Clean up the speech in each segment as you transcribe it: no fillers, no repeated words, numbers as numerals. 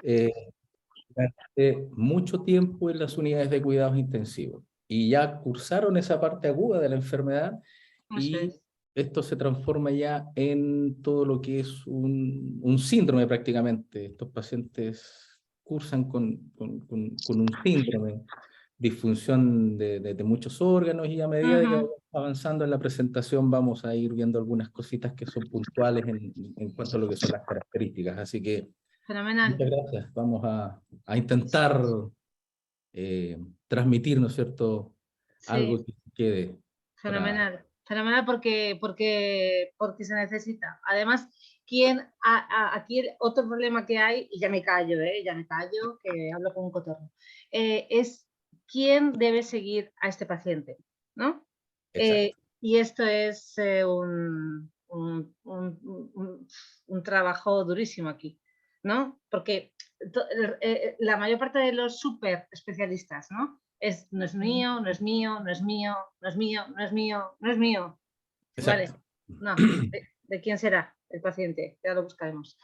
eh, durante mucho tiempo en las unidades de cuidados intensivos y ya cursaron esa parte aguda de la enfermedad Eso y es. esto se transforma ya en todo lo que es un síndrome prácticamente. Estos pacientes cursan con un síndrome, disfunción de muchos órganos y a medida de que Ujú. vamos avanzando en la presentación vamos a ir viendo algunas cositas que son puntuales en cuanto a lo que son las características. Así que Fenomenal. muchas gracias. Vamos a intentar transmitir, ¿no es cierto?, Sí, algo que quede para... fenomenal. Fenomenal porque se necesita. Además, aquí otro problema que hay, y ya me callo, ya me callo, que hablo con un cotorro, es quién debe seguir a este paciente, ¿no? Exacto. Y esto es un trabajo durísimo aquí, ¿no? Porque la mayor parte de los súper especialistas, ¿no? No es mío, no es mío, no es mío, no es mío, no es mío, no es mío. Vale, Exacto. no. ¿De quién será el paciente? Ya lo buscaremos.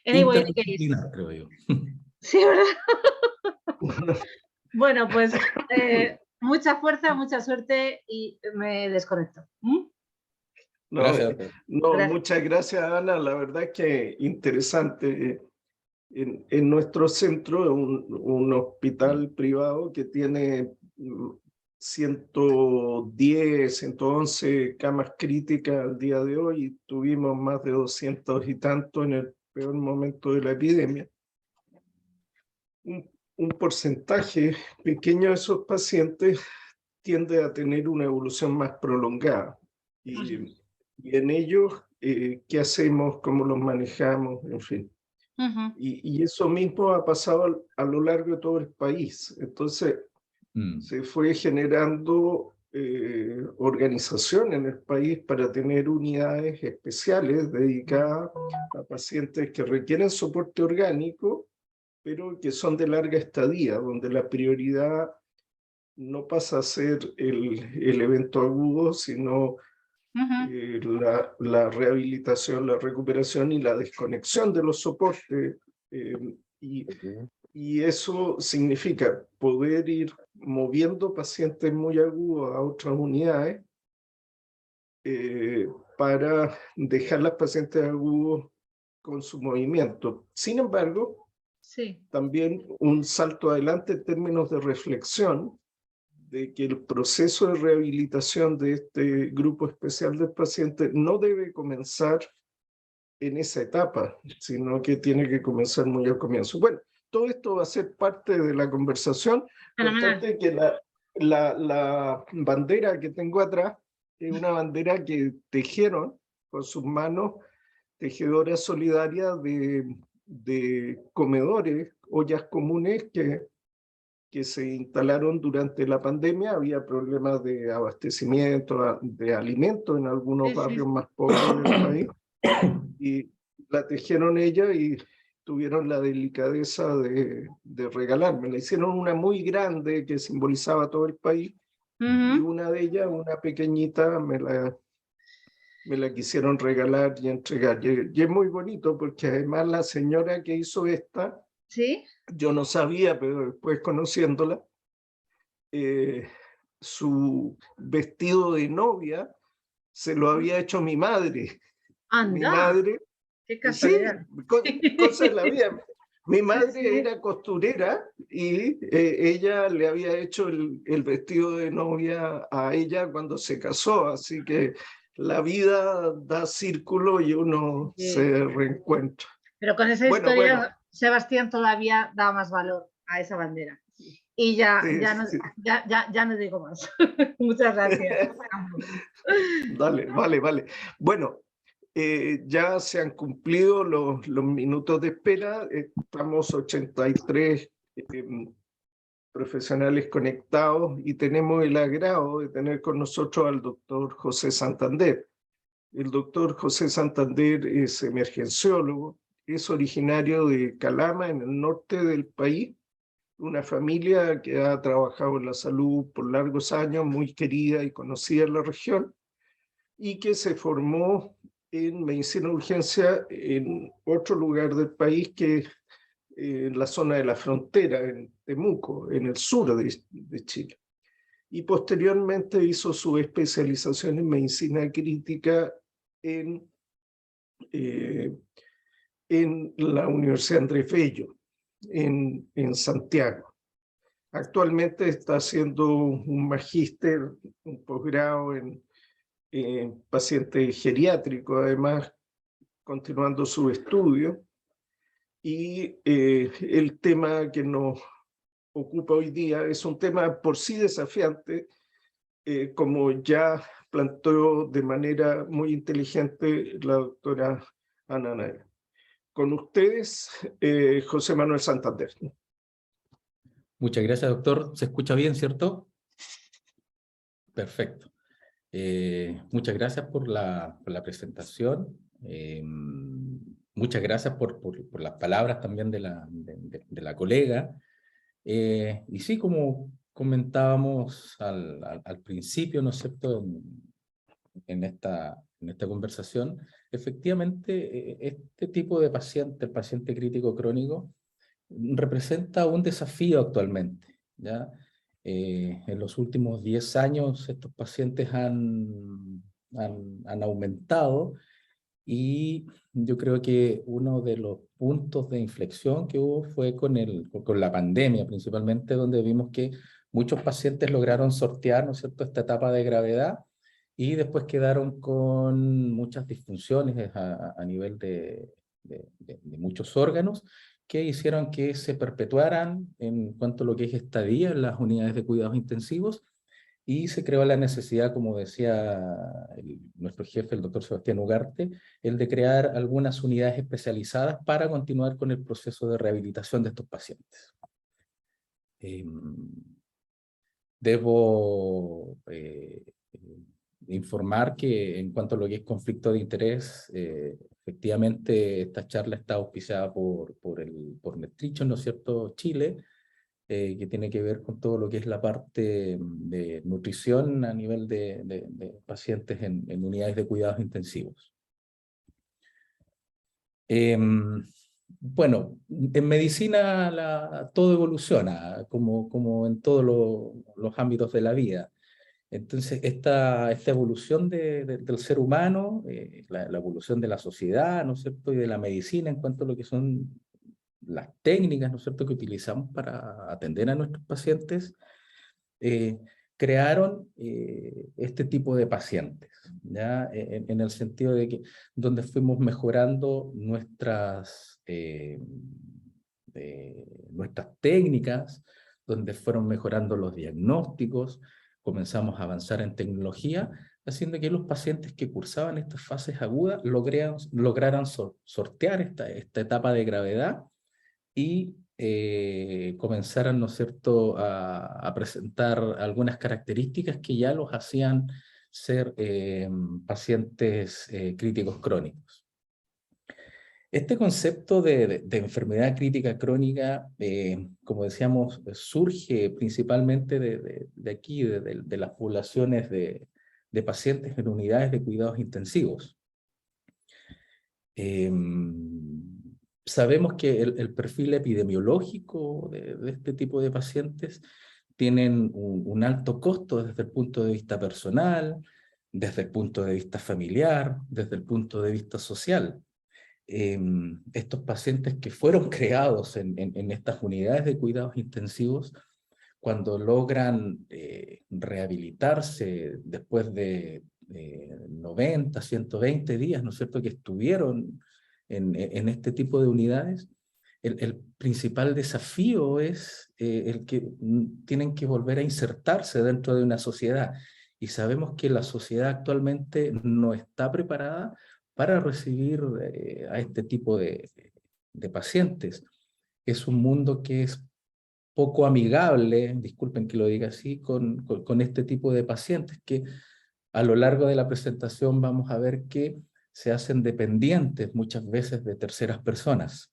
Anyway, Interdisciplinar, creo yo. sí, ¿verdad? Bueno, pues mucha fuerza, mucha suerte y me desconecto. ¿Mm? No, Gracias, doctor. no, Gracias. muchas gracias, Ana. La verdad que interesante. En nuestro centro, un hospital privado que tiene 110, 111 camas críticas al día de hoy, y tuvimos más de 200 y tanto en el peor momento de la epidemia. Un porcentaje pequeño de esos pacientes tiende a tener una evolución más prolongada. Y en ellos, ¿qué hacemos? ¿Cómo los manejamos? En fin. Y eso mismo ha pasado a lo largo de todo el país. Entonces, se fue generando organización en el país para tener unidades especiales dedicadas a pacientes que requieren soporte orgánico, pero que son de larga estadía, donde la prioridad no pasa a ser el evento agudo, sino la rehabilitación, la recuperación y la desconexión de los soportes. Y eso significa poder ir moviendo pacientes muy agudos a otras unidades para dejar las pacientes agudos con su movimiento. Sin embargo, Sí. también un salto adelante en términos de reflexión de que el proceso de rehabilitación de este grupo especial de pacientes no debe comenzar en esa etapa, sino que tiene que comenzar muy al comienzo. Bueno, todo esto va a ser parte de la conversación. Fenomenal. Contarte que la bandera que tengo atrás es una bandera que tejieron con sus manos tejedoras solidarias de comedores, ollas comunes que se instalaron durante la pandemia. Había problemas de abastecimiento de alimentos en algunos Sí, sí. barrios más pobres del país, y la tejieron ella y tuvieron la delicadeza de regalarme. La hicieron una muy grande que simbolizaba todo el país, y una de ellas, una pequeñita, me la quisieron regalar y entregar. Y es muy bonito porque además la señora que hizo esta, ¿Sí? yo no sabía, pero después conociéndola, su vestido de novia se lo había hecho mi madre. Mi Anda, madre, qué sí, casualidad. cosas de la vida. Mi Sí, madre sí. era costurera y ella le había hecho el vestido de novia a ella cuando se casó, así que la vida da círculo y uno Sí. se reencuentra. Pero con esa Bueno, historia, Sebastián todavía da más valor a esa bandera. Y sí, sí. ya no digo más. Muchas gracias. Dale, vale. Bueno, ya se han cumplido los minutos de espera. Estamos 83 profesionales conectados y tenemos el agrado de tener con nosotros al doctor José Santander. El doctor José Santander es emergenciólogo, es originario de Calama, en el norte del país, una familia que ha trabajado en la salud por largos años, muy querida y conocida en la región, y que se formó en medicina de urgencia en otro lugar del país, que es en la zona de la frontera, en Temuco, en el sur de Chile. Y posteriormente hizo su especialización en medicina crítica en la Universidad Andrés Bello, en Santiago. Actualmente está haciendo un magíster, un posgrado en paciente geriátrico, además continuando su estudio. Y el tema que nos ocupa hoy día es un tema por sí desafiante, como ya planteó de manera muy inteligente la doctora Ana Naya. Con ustedes, José Manuel Santander. Muchas gracias, doctor. ¿Se escucha bien, cierto? Perfecto. Muchas gracias por la presentación. Muchas gracias por las palabras también de la colega. Y sí, como comentábamos al principio, ¿no es cierto?, en esta conversación, efectivamente, este tipo de paciente, el paciente crítico crónico, representa un desafío actualmente, ¿ya? En los últimos 10 años estos pacientes han aumentado, y yo creo que uno de los puntos de inflexión que hubo fue con la pandemia, principalmente, donde vimos que muchos pacientes lograron sortear, ¿no es cierto?, esta etapa de gravedad, y después quedaron con muchas disfunciones a nivel de muchos órganos, que hicieron que se perpetuaran en cuanto a lo que es estadía en las unidades de cuidados intensivos, y se creó la necesidad, como decía nuestro jefe, el doctor Sebastián Ugarte, el de crear algunas unidades especializadas para continuar con el proceso de rehabilitación de estos pacientes. Debo informar que en cuanto a lo que es conflicto de interés, efectivamente esta charla está auspiciada por Nutrition, ¿no es cierto?, Chile, que tiene que ver con todo lo que es la parte de nutrición a nivel de pacientes en unidades de cuidados intensivos. Bueno, en medicina todo evoluciona, como en todos los ámbitos de la vida. Entonces, esta evolución del ser humano, la evolución de la sociedad, ¿no es cierto?, y de la medicina en cuanto a lo que son las técnicas, ¿no es cierto?, que utilizamos para atender a nuestros pacientes, crearon este tipo de pacientes, ¿ya? En el sentido de que donde fuimos mejorando nuestras técnicas, donde fueron mejorando los diagnósticos, comenzamos a avanzar en tecnología, haciendo que los pacientes que cursaban estas fases agudas lograran sortear esta etapa de gravedad, y comenzaran, ¿no es cierto?, a presentar algunas características que ya los hacían ser pacientes críticos crónicos. Este concepto de enfermedad crítica crónica, como decíamos, surge principalmente de aquí, de las poblaciones de pacientes en unidades de cuidados intensivos. Sabemos que el perfil epidemiológico de este tipo de pacientes tienen un alto costo desde el punto de vista personal, desde el punto de vista familiar, desde el punto de vista social. Estos pacientes que fueron creados en estas unidades de cuidados intensivos, cuando logran rehabilitarse después de 90, 120 días, ¿no es cierto?, que estuvieron en este tipo de unidades, el principal desafío es el que tienen que volver a insertarse dentro de una sociedad. Y sabemos que la sociedad actualmente no está preparada para recibir a este tipo de pacientes. Es un mundo que es poco amigable, disculpen que lo diga así, con este tipo de pacientes, que a lo largo de la presentación vamos a ver que se hacen dependientes muchas veces de terceras personas.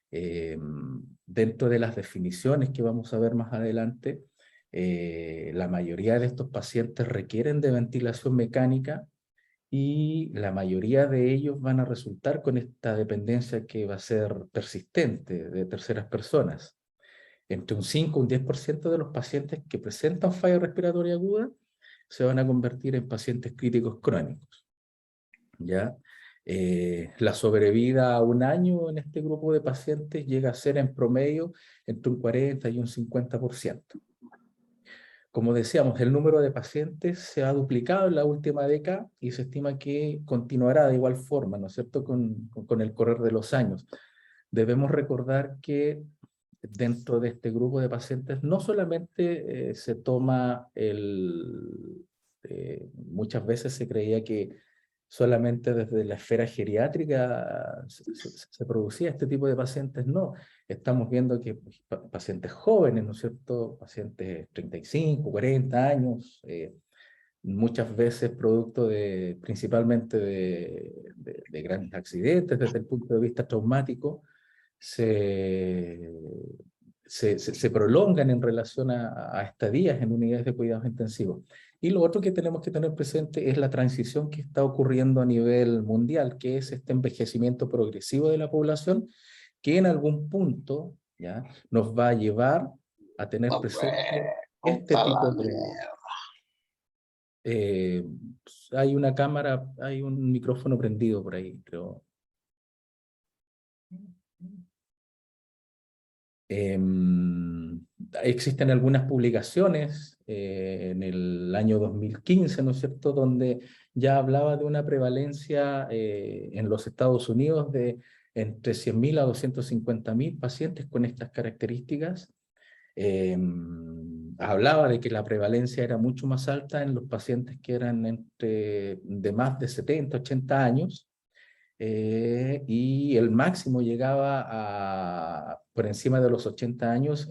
Dentro de las definiciones que vamos a ver más adelante, la mayoría de estos pacientes requieren de ventilación mecánica, y la mayoría de ellos van a resultar con esta dependencia que va a ser persistente de terceras personas. Entre un 5 y un 10% de los pacientes que presentan falla respiratoria aguda se van a convertir en pacientes críticos crónicos, ¿ya? La sobrevida a un año en este grupo de pacientes llega a ser en promedio entre un 40 y un 50%. Como decíamos, el número de pacientes se ha duplicado en la última década y se estima que continuará de igual forma, ¿no es cierto?, con el correr de los años. Debemos recordar que dentro de este grupo de pacientes no solamente se toma muchas veces se creía que solamente desde la esfera geriátrica se producía este tipo de pacientes. No, estamos viendo que pacientes jóvenes, ¿no es cierto?, pacientes 35, 40 años, muchas veces producto principalmente de grandes accidentes desde el punto de vista traumático, se prolongan en relación a estadías en unidades de cuidados intensivos. Y lo otro que tenemos que tener presente es la transición que está ocurriendo a nivel mundial, que es este envejecimiento progresivo de la población, que en algún punto, ¿ya?, nos va a llevar a tener presente este tipo de... hay una cámara, hay un micrófono prendido por ahí, creo. Existen algunas publicaciones en el año 2015, ¿no es cierto?, donde ya hablaba de una prevalencia en los Estados Unidos de entre 100.000 a 250.000 pacientes con estas características. Hablaba de que la prevalencia era mucho más alta en los pacientes que eran de más de 70, 80 años, y el máximo llegaba por encima de los 80 años,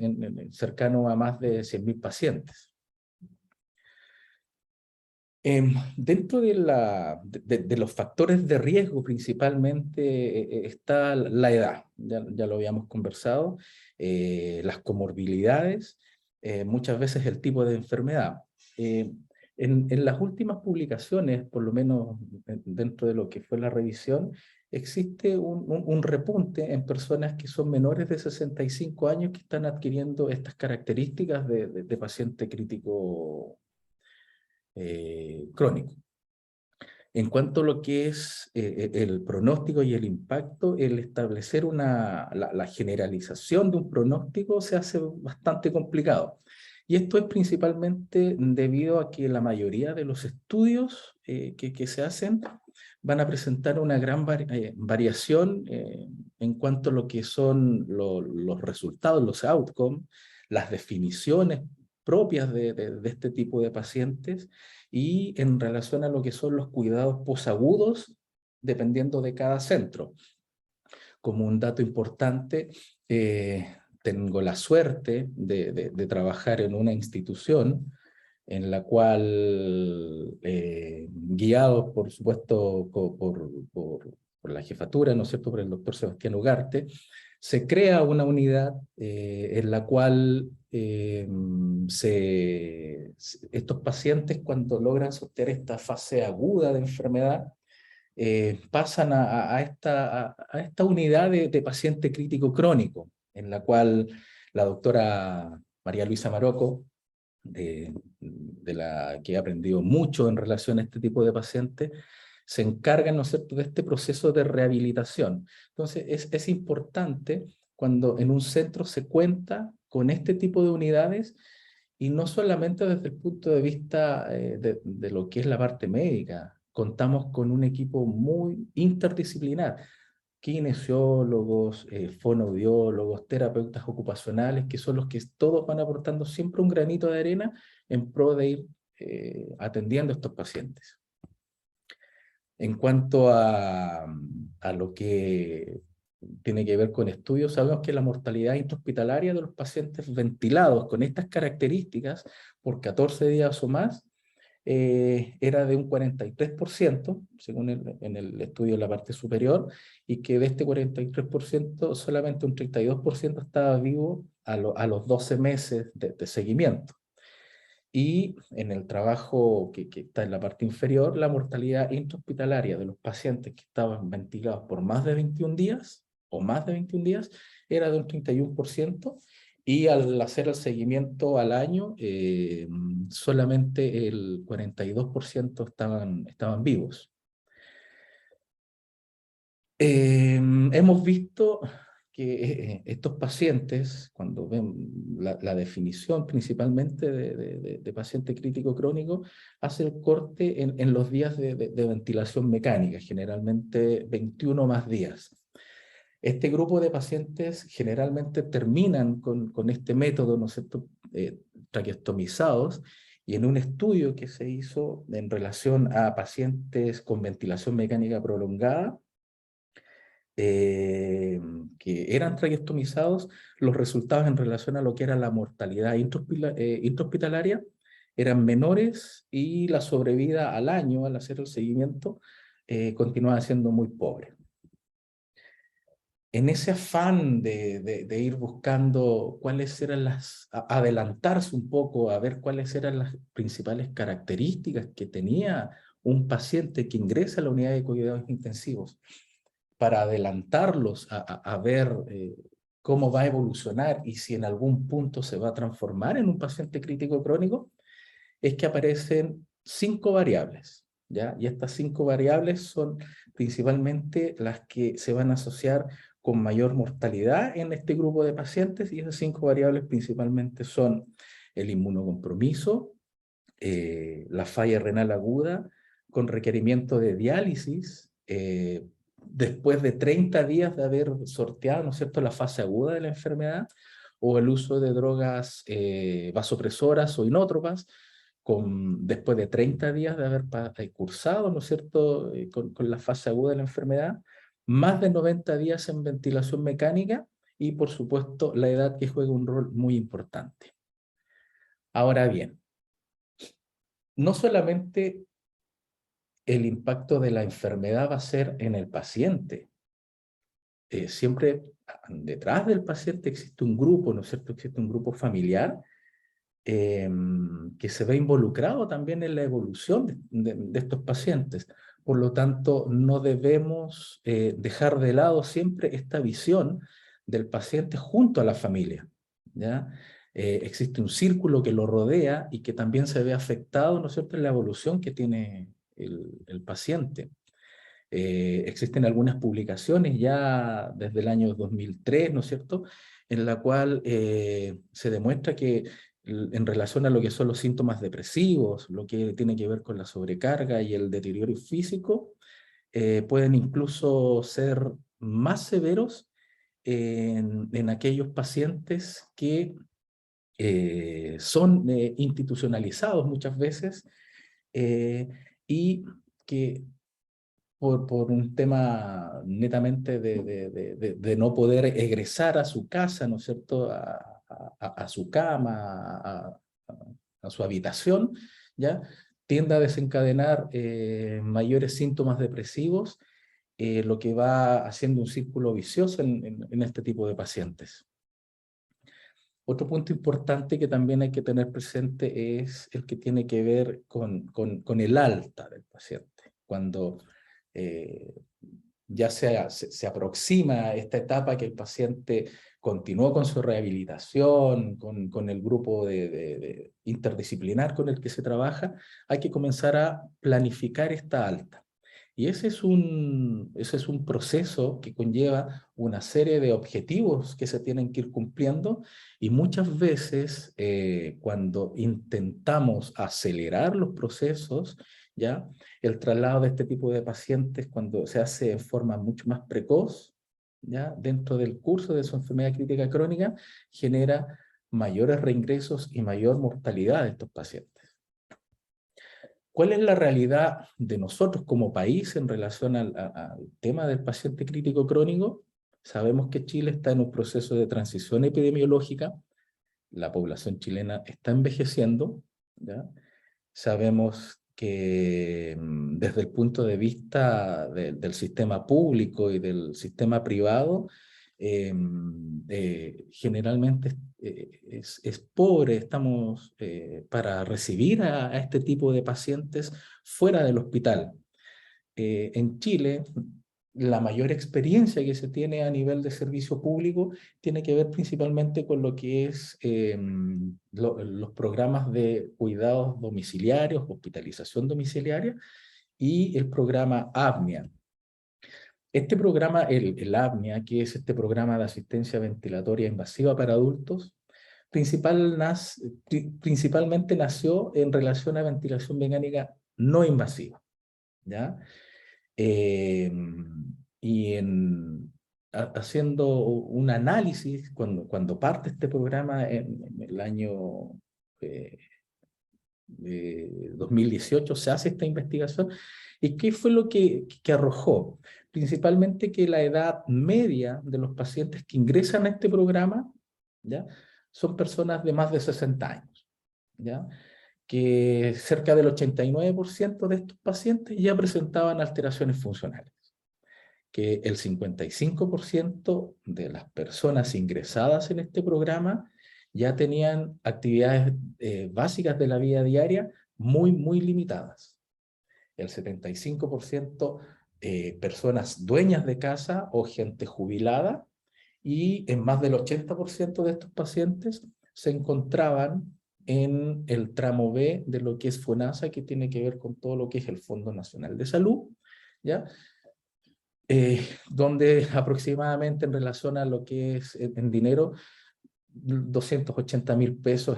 cercano a más de 100.000 pacientes. Dentro de los factores de riesgo principalmente está la edad, ya lo habíamos conversado, las comorbilidades, muchas veces el tipo de enfermedad. En las últimas publicaciones, por lo menos dentro de lo que fue la revisión, existe un repunte en personas que son menores de 65 años que están adquiriendo estas características de paciente crítico crónico. En cuanto a lo que es el pronóstico y el impacto, el establecer la generalización de un pronóstico se hace bastante complicado. Y esto es principalmente debido a que la mayoría de los estudios que se hacen van a presentar una gran variación en cuanto a lo que son los resultados, los outcomes, las definiciones propias de este tipo de pacientes y en relación a lo que son los cuidados posagudos, dependiendo de cada centro. Como un dato importante, tengo la suerte de trabajar en una institución en la cual, guiados por supuesto por la jefatura, ¿no es cierto?, por el doctor Sebastián Ugarte, se crea una unidad en la cual estos pacientes, cuando logran sortear esta fase aguda de enfermedad, pasan a esta unidad de paciente crítico crónico, en la cual la doctora María Luisa Maroco, de la que he aprendido mucho en relación a este tipo de pacientes, se encargan, ¿no es cierto?, de este proceso de rehabilitación. Entonces es importante cuando en un centro se cuenta con este tipo de unidades, y no solamente desde el punto de vista de lo que es la parte médica. Contamos con un equipo muy interdisciplinar, kinesiólogos, fonoaudiólogos, terapeutas ocupacionales, que son los que todos van aportando siempre un granito de arena en pro de ir atendiendo a estos pacientes. En cuanto a lo que tiene que ver con estudios, sabemos que la mortalidad intrahospitalaria de los pacientes ventilados con estas características por 14 días o más era de un 43%, según en el estudio de la parte superior, y que de este 43% solamente un 32% estaba vivo a los 12 meses de seguimiento. Y en el trabajo que está en la parte inferior, la mortalidad intrahospitalaria de los pacientes que estaban ventilados por más de 21 días, o más de 21 días, era de un 31%, y al hacer el seguimiento al año, solamente el 42% estaban vivos. Hemos visto que estos pacientes, cuando ven la definición principalmente de paciente crítico crónico, hace el corte en los días de ventilación mecánica, generalmente 21 más días. Este grupo de pacientes generalmente terminan con este método, ¿no es cierto?, traqueostomizados, y en un estudio que se hizo en relación a pacientes con ventilación mecánica prolongada, que eran traqueostomizados, los resultados en relación a lo que era la mortalidad intrahospitalaria eran menores, y la sobrevida al año, al hacer el seguimiento, continuaba siendo muy pobre. En ese afán de ir buscando cuáles eran adelantarse un poco a ver cuáles eran las principales características que tenía un paciente que ingresa a la unidad de cuidados intensivos, para adelantarlos a ver cómo va a evolucionar y si en algún punto se va a transformar en un paciente crítico crónico, es que aparecen 5 variables, ¿ya? Y estas 5 variables son principalmente las que se van a asociar con mayor mortalidad en este grupo de pacientes, y esas 5 variables principalmente son el inmunocompromiso, la falla renal aguda con requerimiento de diálisis, después de 30 días de haber sorteado, ¿no es cierto?, la fase aguda de la enfermedad, o el uso de drogas vasopresoras o inótropas, después de 30 días de haber cursado, ¿no es cierto?, con la fase aguda de la enfermedad, más de 90 días en ventilación mecánica, y por supuesto la edad, que juega un rol muy importante. Ahora bien, no solamente el impacto de la enfermedad va a ser en el paciente. Siempre detrás del paciente existe un grupo, ¿no es cierto? Existe un grupo familiar que se ve involucrado también en la evolución de estos pacientes. Por lo tanto, no debemos dejar de lado siempre esta visión del paciente junto a la familia, ¿ya? Existe un círculo que lo rodea y que también se ve afectado, ¿no es cierto?, en la evolución que tiene el paciente. Existen algunas publicaciones ya desde el año 2003, ¿no es cierto?, en la cual se demuestra que en relación a lo que son los síntomas depresivos, lo que tiene que ver con la sobrecarga y el deterioro físico, pueden incluso ser más severos en aquellos pacientes que son institucionalizados muchas veces, y que por un tema netamente de no poder egresar a su casa, ¿no es cierto?, a su cama, a su habitación, ¿ya?, tiende a desencadenar mayores síntomas depresivos, lo que va haciendo un círculo vicioso en este tipo de pacientes. Otro punto importante que también hay que tener presente es el que tiene que ver con el alta del paciente. Cuando ya se aproxima esta etapa que el paciente continuó con su rehabilitación, con el grupo de interdisciplinar con el que se trabaja, hay que comenzar a planificar esta alta. Y ese es un proceso que conlleva una serie de objetivos que se tienen que ir cumpliendo, y muchas veces cuando intentamos acelerar los procesos, ¿ya?, el traslado de este tipo de pacientes, cuando se hace en forma mucho más precoz, ¿ya?, dentro del curso de su enfermedad crítica crónica, genera mayores reingresos y mayor mortalidad de estos pacientes. ¿Cuál es la realidad de nosotros como país en relación al tema del paciente crítico crónico? Sabemos que Chile está en un proceso de transición epidemiológica, la población chilena está envejeciendo, ¿ya? Sabemos que desde el punto de vista del sistema público y del sistema privado, generalmente es pobre, estamos para recibir a este tipo de pacientes fuera del hospital. En Chile, la mayor experiencia que se tiene a nivel de servicio público tiene que ver principalmente con lo que es los programas de cuidados domiciliarios, hospitalización domiciliaria, y el programa APNIA. Este programa, el APNIA, que es este programa de asistencia ventilatoria invasiva para adultos, principalmente nació en relación a ventilación mecánica no invasiva, ¿ya? Y haciendo un análisis, cuando parte este programa en el año 2018, se hace esta investigación. ¿Y qué fue lo que arrojó? Principalmente que la edad media de los pacientes que ingresan a este programa, ¿ya?, son personas de más de 60 años, ¿ya?, que cerca del 89% de estos pacientes ya presentaban alteraciones funcionales, que el 55% de las personas ingresadas en este programa ya tenían actividades básicas de la vida diaria muy limitadas. El 75% personas dueñas de casa o gente jubilada, y en más del 80% de estos pacientes se encontraban en el tramo B de lo que es FONASA, que tiene que ver con todo lo que es el Fondo Nacional de Salud, ¿ya? Donde aproximadamente en relación a lo que es en dinero, 280.000 pesos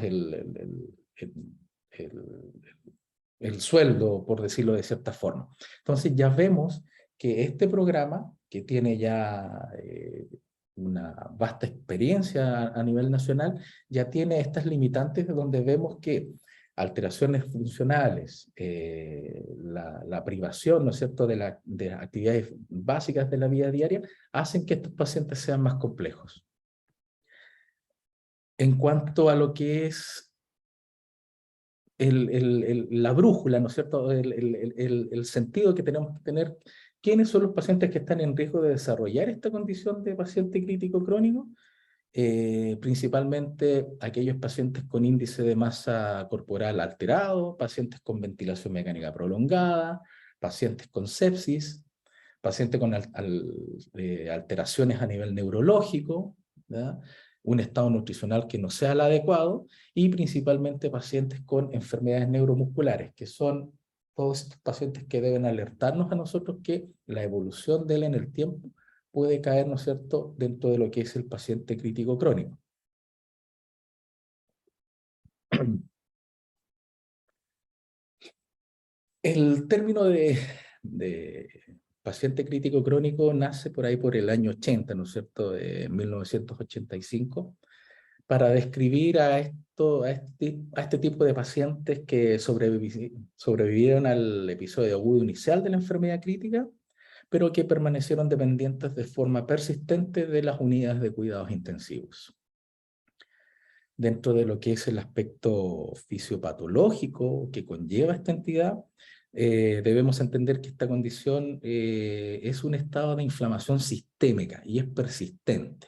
el sueldo, por decirlo de cierta forma. Entonces ya vemos que este programa, que tiene ya una vasta experiencia a nivel nacional, ya tiene estas limitantes de donde vemos que alteraciones funcionales, la privación, ¿no es cierto?, de las actividades básicas de la vida diaria, hacen que estos pacientes sean más complejos. En cuanto a lo que es la brújula, ¿no es cierto?, el sentido que tenemos que tener, ¿quiénes son los pacientes que están en riesgo de desarrollar esta condición de paciente crítico crónico? Principalmente aquellos pacientes con índice de masa corporal alterado, pacientes con ventilación mecánica prolongada, pacientes con sepsis, pacientes con alteraciones a nivel neurológico, ¿verdad?, un estado nutricional que no sea el adecuado, y principalmente pacientes con enfermedades neuromusculares, que son todos estos pacientes que deben alertarnos a nosotros que la evolución de él en el tiempo puede caer, ¿no es cierto?, dentro de lo que es el paciente crítico crónico. El término de paciente crítico crónico nace por ahí por el año 80, ¿no es cierto?, de 1985, para describir a este tipo de pacientes que sobrevivieron al episodio agudo inicial de la enfermedad crítica, pero que permanecieron dependientes de forma persistente de las unidades de cuidados intensivos. Dentro de lo que es el aspecto fisiopatológico que conlleva esta entidad, debemos entender que esta condición es un estado de inflamación sistémica y es persistente.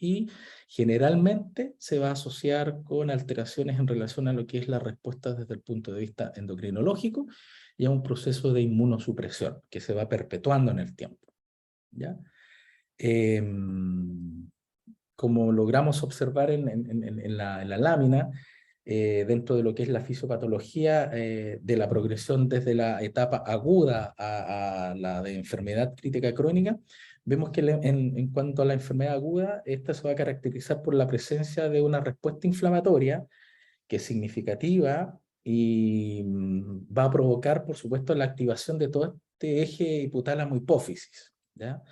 Y generalmente se va a asociar con alteraciones en relación a lo que es la respuesta desde el punto de vista endocrinológico y a un proceso de inmunosupresión que se va perpetuando en el tiempo, ¿ya? Como logramos observar en la lámina, dentro de lo que es la fisiopatología, de la progresión desde la etapa aguda a la de enfermedad crítica crónica, vemos que en cuanto a la enfermedad aguda, esta se va a caracterizar por la presencia de una respuesta inflamatoria que es significativa y va a provocar, por supuesto, la activación de todo este eje hipotálamo-hipófisis, ¿ya?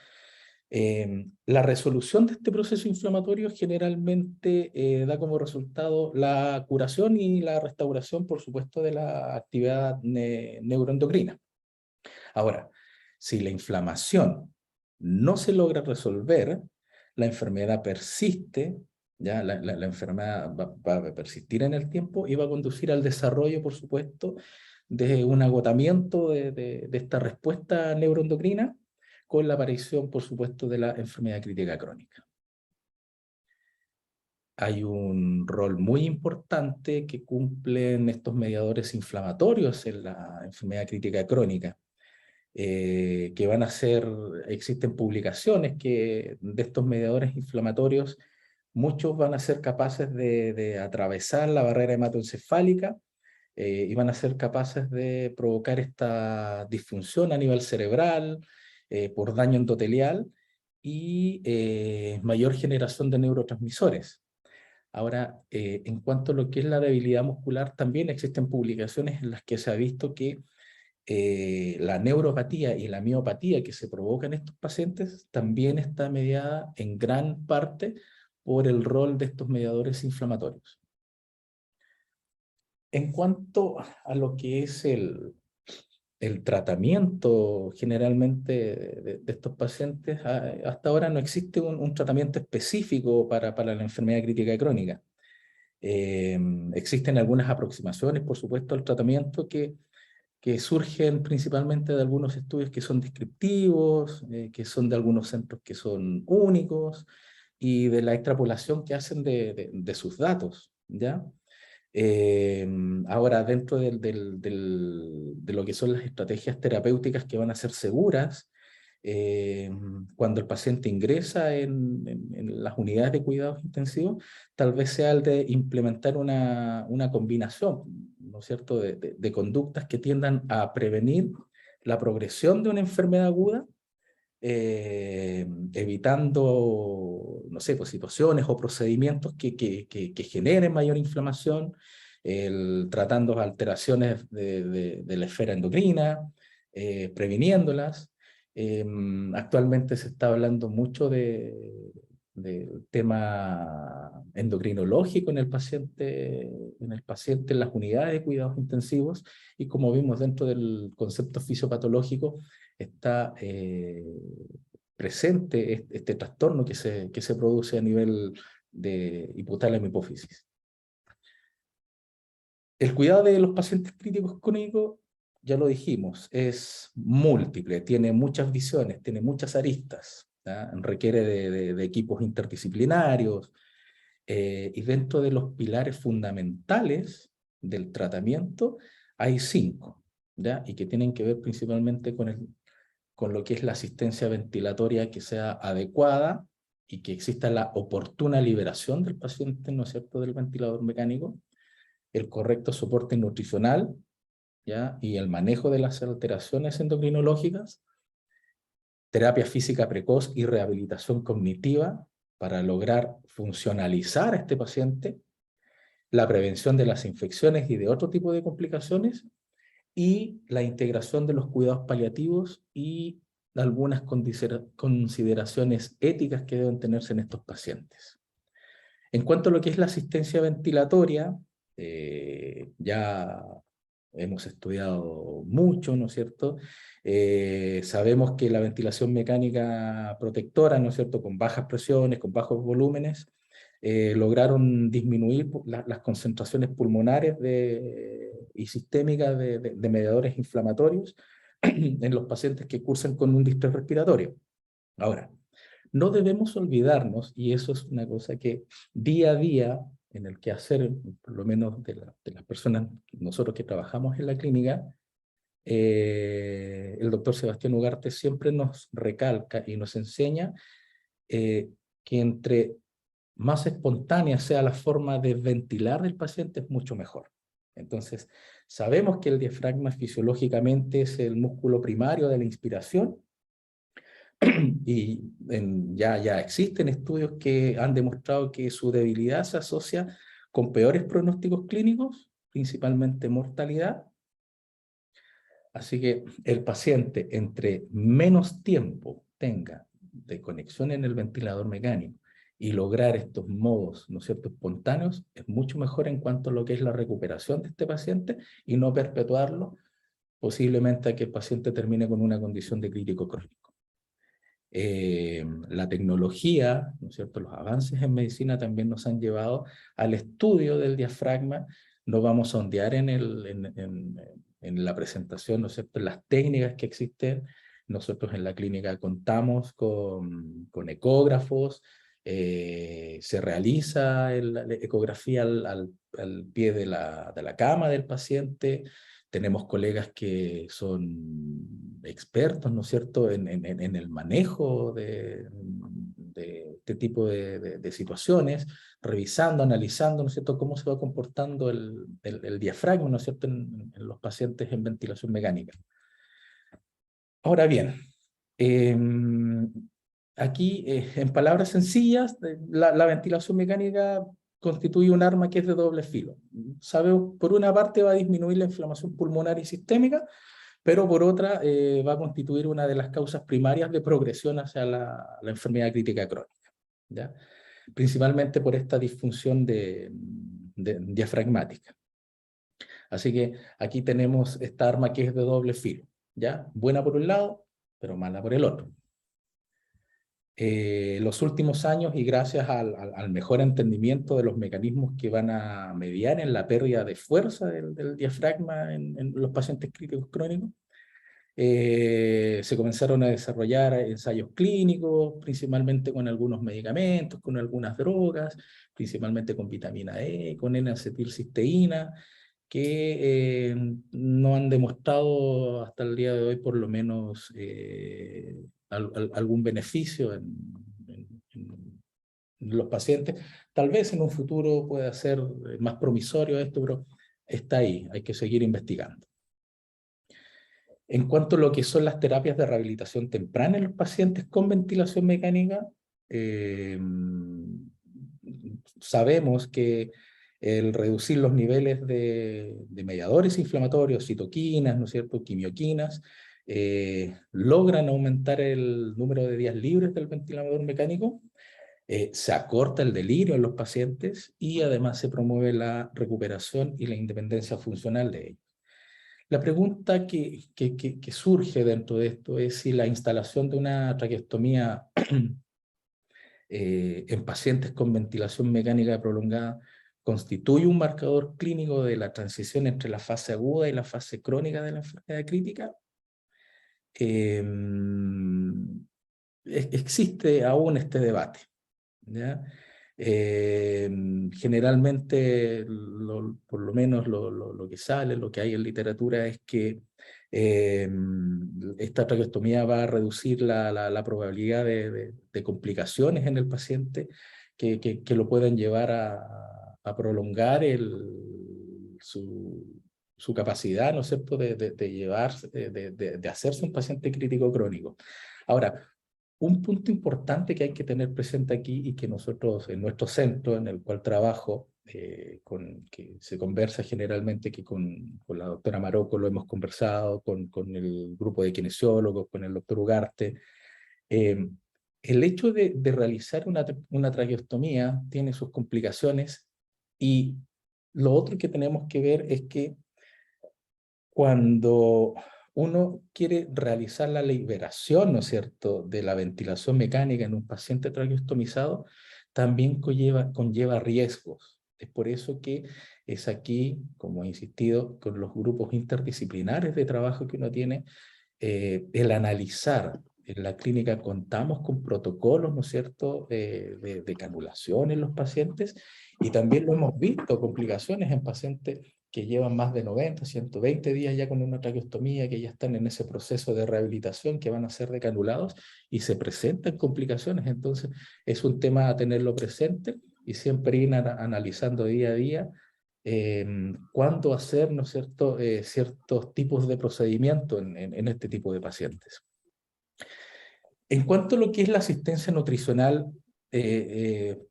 La resolución de este proceso inflamatorio generalmente da como resultado la curación y la restauración, por supuesto, de la actividad neuroendocrina. Ahora, si la inflamación no se logra resolver, la enfermedad persiste, ¿ya? La enfermedad va a persistir en el tiempo y va a conducir al desarrollo, por supuesto, de un agotamiento de esta respuesta neuroendocrina, con la aparición, por supuesto, de la enfermedad crítica crónica. hay un rol muy importante que cumplen estos mediadores inflamatorios en la enfermedad crítica crónica. Que van a ser, existen publicaciones que de estos mediadores inflamatorios, muchos van a ser capaces de atravesar la barrera hematoencefálica y van a ser capaces de provocar esta disfunción a nivel cerebral por daño endotelial y mayor generación de neurotransmisores. Ahora, en cuanto a lo que es la debilidad muscular, también existen publicaciones en las que se ha visto que la neuropatía y la miopatía que se provocan en estos pacientes también está mediada en gran parte por el rol de estos mediadores inflamatorios. En cuanto a lo que es el tratamiento generalmente de estos pacientes, hasta ahora no existe un tratamiento específico para la enfermedad crítica crónica. Existen algunas aproximaciones, por supuesto, al tratamiento que surgen principalmente de algunos estudios que son descriptivos, que son de algunos centros que son únicos, y de la extrapolación que hacen de sus datos, ¿ya? Ahora, dentro de lo que son las estrategias terapéuticas que van a ser seguras, cuando el paciente ingresa en las unidades de cuidados intensivos, tal vez sea el de implementar una combinación, ¿no es cierto?, de conductas que tiendan a prevenir la progresión de una enfermedad aguda, evitando, no sé, pues, situaciones o procedimientos que generen mayor inflamación, tratando alteraciones de la esfera endocrina, previniéndolas. Actualmente se está hablando mucho del tema endocrinológico en el paciente en las unidades de cuidados intensivos, y como vimos dentro del concepto fisiopatológico, está presente este trastorno que se produce a nivel de hipotálamo hipófisis. El cuidado de los pacientes críticos crónicos, ya lo dijimos, es múltiple, tiene muchas visiones, tiene muchas aristas, ¿ya? Requiere de equipos interdisciplinarios, y dentro de los pilares fundamentales del tratamiento hay 5, ¿ya? Y que tienen que ver principalmente con lo que es la asistencia ventilatoria que sea adecuada y que exista la oportuna liberación del paciente, ¿no es cierto?, del ventilador mecánico, el correcto soporte nutricional, ¿ya?, y el manejo de las alteraciones endocrinológicas, terapia física precoz y rehabilitación cognitiva para lograr funcionalizar a este paciente, la prevención de las infecciones y de otro tipo de complicaciones, y la integración de los cuidados paliativos y algunas consideraciones éticas que deben tenerse en estos pacientes. En cuanto a lo que es la asistencia ventilatoria, ya hemos estudiado mucho, ¿no es cierto? Sabemos que la ventilación mecánica protectora, ¿no es cierto?, con bajas presiones, con bajos volúmenes, lograron disminuir las concentraciones pulmonares y sistémicas de mediadores inflamatorios en los pacientes que cursan con un distrés respiratorio. Ahora, no debemos olvidarnos, y eso es una cosa que día a día en el quehacer, por lo menos de las personas, nosotros que trabajamos en la clínica, el doctor Sebastián Ugarte siempre nos recalca y nos enseña que entre más espontánea sea la forma de ventilar del paciente, es mucho mejor. Entonces, sabemos que el diafragma fisiológicamente es el músculo primario de la inspiración, y ya existen estudios que han demostrado que su debilidad se asocia con peores pronósticos clínicos, principalmente mortalidad. Así que el paciente, entre menos tiempo tenga de conexión en el ventilador mecánico y lograr estos modos, ¿no es cierto?, espontáneos, es mucho mejor en cuanto a lo que es la recuperación de este paciente, y no perpetuarlo posiblemente a que el paciente termine con una condición de crítico crónico. La tecnología, ¿no es cierto?, los avances en medicina también nos han llevado al estudio del diafragma. No vamos a ondear en la presentación, ¿no es cierto?, en las técnicas que existen. Nosotros en la clínica contamos con ecógrafos, Se realiza la ecografía al pie de la cama del paciente. Tenemos colegas que son expertos, ¿no es cierto?, en el manejo de este tipo de situaciones, revisando, analizando, ¿no es cierto?, cómo se va comportando el diafragma, ¿no es cierto?, en los pacientes en ventilación mecánica. Ahora bien, aquí, en palabras sencillas, la ventilación mecánica constituye un arma que es de doble filo. Por una parte va a disminuir la inflamación pulmonar y sistémica, pero por otra va a constituir una de las causas primarias de progresión hacia la enfermedad crítica crónica, ¿ya? Principalmente por esta disfunción diafragmática. Así que aquí tenemos esta arma que es de doble filo, ¿ya? Buena por un lado, pero mala por el otro. Los últimos años, y gracias al mejor entendimiento de los mecanismos que van a mediar en la pérdida de fuerza del diafragma en los pacientes críticos crónicos, se comenzaron a desarrollar ensayos clínicos, principalmente con algunos medicamentos, con algunas drogas, principalmente con vitamina E, con N-acetilcisteína, que no han demostrado hasta el día de hoy por lo menos algún beneficio en los pacientes. Tal vez en un futuro pueda ser más promisorio esto, pero está ahí, hay que seguir investigando. En cuanto a lo que son las terapias de rehabilitación temprana en los pacientes con ventilación mecánica, sabemos que el reducir los niveles de mediadores inflamatorios, citoquinas, ¿no es cierto?, quimioquinas, logran aumentar el número de días libres del ventilador mecánico, se acorta el delirio en los pacientes y además se promueve la recuperación y la independencia funcional de ellos. La pregunta que surge dentro de esto es si la instalación de una traqueostomía en pacientes con ventilación mecánica prolongada constituye un marcador clínico de la transición entre la fase aguda y la fase crónica de la enfermedad crítica. Existe aún este debate, ¿ya? Generalmente, por lo menos lo que sale, lo que hay en literatura es que esta traqueostomía va a reducir la probabilidad de complicaciones en el paciente que lo pueden llevar a prolongar su capacidad, ¿no es cierto?, de hacerse un paciente crítico crónico. Ahora, un punto importante que hay que tener presente aquí y que nosotros en nuestro centro, en el cual trabajo, que se conversa generalmente, que con la doctora Marocco lo hemos conversado, con el grupo de kinesiólogos, con el doctor Ugarte, el hecho de realizar una traqueostomía tiene sus complicaciones, y lo otro que tenemos que ver es que cuando uno quiere realizar la liberación, ¿no es cierto?, de la ventilación mecánica en un paciente traqueostomizado, también conlleva riesgos. Es por eso que es aquí, como he insistido, con los grupos interdisciplinares de trabajo que uno tiene, el analizar. En la clínica contamos con protocolos, ¿no es cierto?, de canulación en los pacientes, y también lo hemos visto, complicaciones en pacientes que llevan más de 90, 120 días ya con una traqueostomía, que ya están en ese proceso de rehabilitación, que van a ser decanulados y se presentan complicaciones. Entonces es un tema a tenerlo presente y siempre ir analizando día a día cuándo hacer, ¿no es cierto?, ciertos tipos de procedimientos en este tipo de pacientes. En cuanto a lo que es la asistencia nutricional,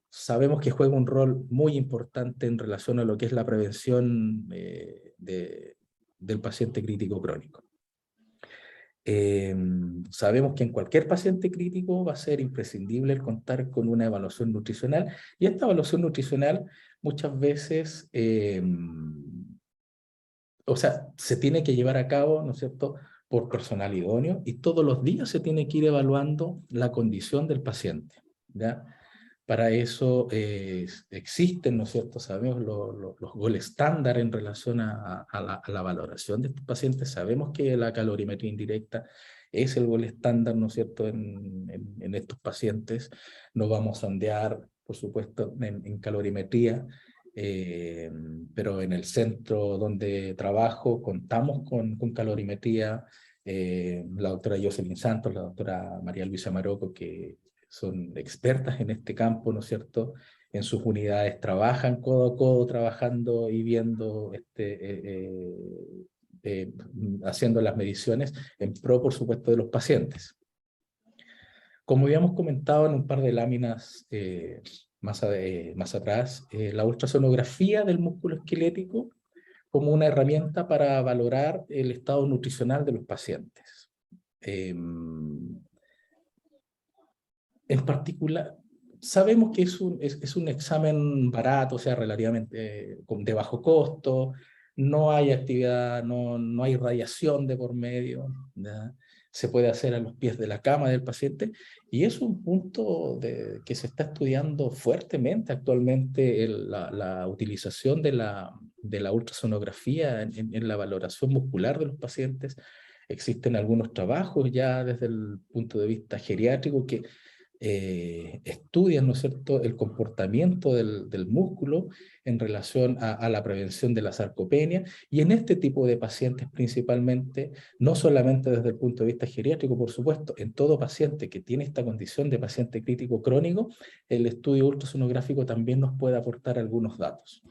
sabemos que juega un rol muy importante en relación a lo que es la prevención del paciente crítico crónico. Sabemos que en cualquier paciente crítico va a ser imprescindible el contar con una evaluación nutricional, y esta evaluación nutricional muchas veces, se tiene que llevar a cabo, ¿no es cierto?, por personal idóneo, y todos los días se tiene que ir evaluando la condición del paciente, ¿ya? Para eso existen, ¿no es cierto?, sabemos los gold estándar en relación a la valoración de estos pacientes. Sabemos que la calorimetría indirecta es el gol estándar, ¿no es cierto?, en estos pacientes. No vamos a sondear, por supuesto, en calorimetría, pero en el centro donde trabajo contamos con calorimetría. La doctora Jocelyn Santos, la doctora María Luisa Maroco, que son expertas en este campo, ¿no es cierto?, en sus unidades trabajan codo a codo, trabajando y viendo, haciendo las mediciones en pro, por supuesto, de los pacientes. Como habíamos comentado en un par de láminas más atrás, la ultrasonografía del músculo esquelético como una herramienta para valorar el estado nutricional de los pacientes. En particular, sabemos que es un examen barato, o sea, relativamente de bajo costo, no hay actividad, no hay radiación de por medio, ¿ya? Se puede hacer a los pies de la cama del paciente, y es un punto que se está estudiando fuertemente actualmente, la utilización de la ultrasonografía en la valoración muscular de los pacientes. Existen algunos trabajos ya desde el punto de vista geriátrico que estudian, ¿no es cierto?, el comportamiento del músculo en relación a la prevención de la sarcopenia, y en este tipo de pacientes principalmente, no solamente desde el punto de vista geriátrico, por supuesto, en todo paciente que tiene esta condición de paciente crítico crónico, el estudio ultrasonográfico también nos puede aportar algunos datos.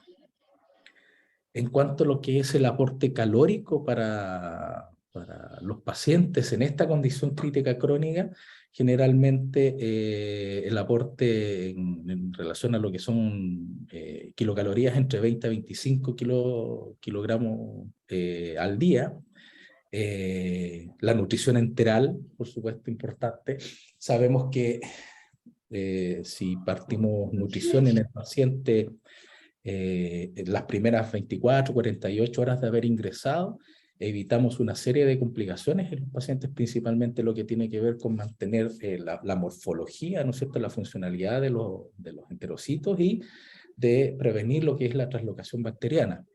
En cuanto a lo que es el aporte calórico para los pacientes en esta condición crítica crónica, generalmente el aporte en relación a lo que son kilocalorías entre 20 a 25 kilogramos al día. La nutrición enteral, por supuesto, importante. Sabemos que si partimos nutrición en el paciente, las primeras 24, 48 horas de haber ingresado, evitamos una serie de complicaciones en los pacientes, principalmente lo que tiene que ver con mantener la morfología, ¿no es cierto?, la funcionalidad de los enterocitos, y de prevenir lo que es la translocación bacteriana.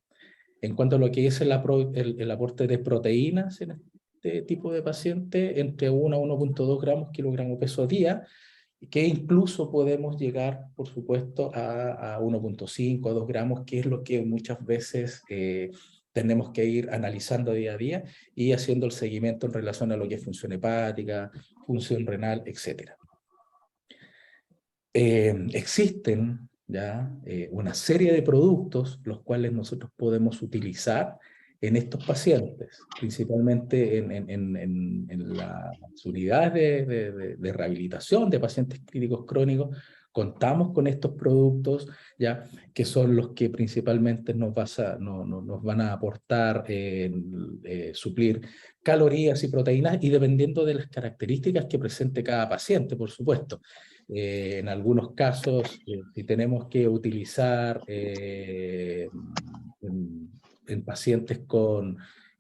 En cuanto a lo que es el aporte de proteínas en este tipo de paciente, entre 1 a 1.2 gramos kilogramo peso día, que incluso podemos llegar, por supuesto, a 1.5, a 2 gramos, que es lo que muchas veces tenemos que ir analizando día a día y haciendo el seguimiento en relación a lo que es función hepática, función renal, etc. Existen ya una serie de productos los cuales nosotros podemos utilizar en estos pacientes, principalmente en las unidades de rehabilitación de pacientes críticos crónicos. Contamos con estos productos, ya, que son los que principalmente nos van a aportar, suplir calorías y proteínas, y dependiendo de las características que presente cada paciente, por supuesto. En algunos casos, si tenemos que utilizar en pacientes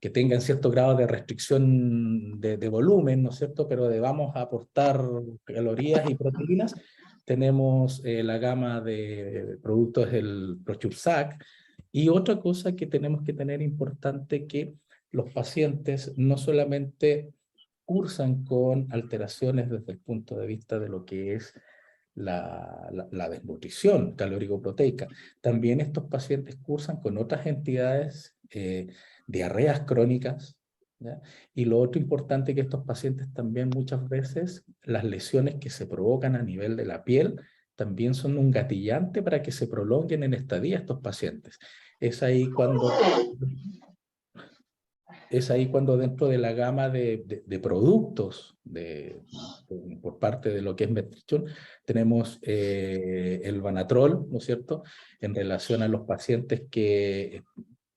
que tengan cierto grado de restricción de volumen, ¿no es cierto?, pero vamos a aportar calorías y proteínas, tenemos la gama de productos del ProChupSac. Y otra cosa que tenemos que tener importante, que los pacientes no solamente cursan con alteraciones desde el punto de vista de lo que es la desnutrición calórico-proteica. También estos pacientes cursan con otras entidades, diarreas crónicas, ¿ya? Y lo otro importante, que estos pacientes también muchas veces, las lesiones que se provocan a nivel de la piel, también son un gatillante para que se prolonguen en estadía estos pacientes. Es ahí cuando dentro de la gama de productos por parte de lo que es Medtronic, tenemos el Vanatrol, ¿no es cierto?, en relación a los pacientes que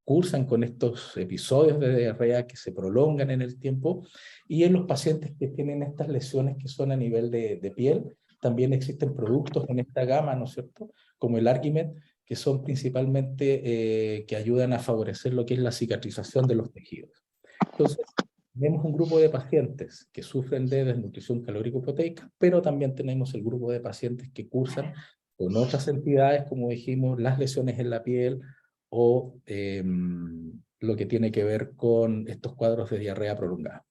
cursan con estos episodios de diarrea que se prolongan en el tiempo, y en los pacientes que tienen estas lesiones que son a nivel de piel, también existen productos en esta gama, ¿no es cierto?, como el Argimed, que son principalmente que ayudan a favorecer lo que es la cicatrización de los tejidos. Entonces, tenemos un grupo de pacientes que sufren de desnutrición calórico-proteica, pero también tenemos el grupo de pacientes que cursan con otras entidades, como dijimos, las lesiones en la piel, o lo que tiene que ver con estos cuadros de diarrea prolongada.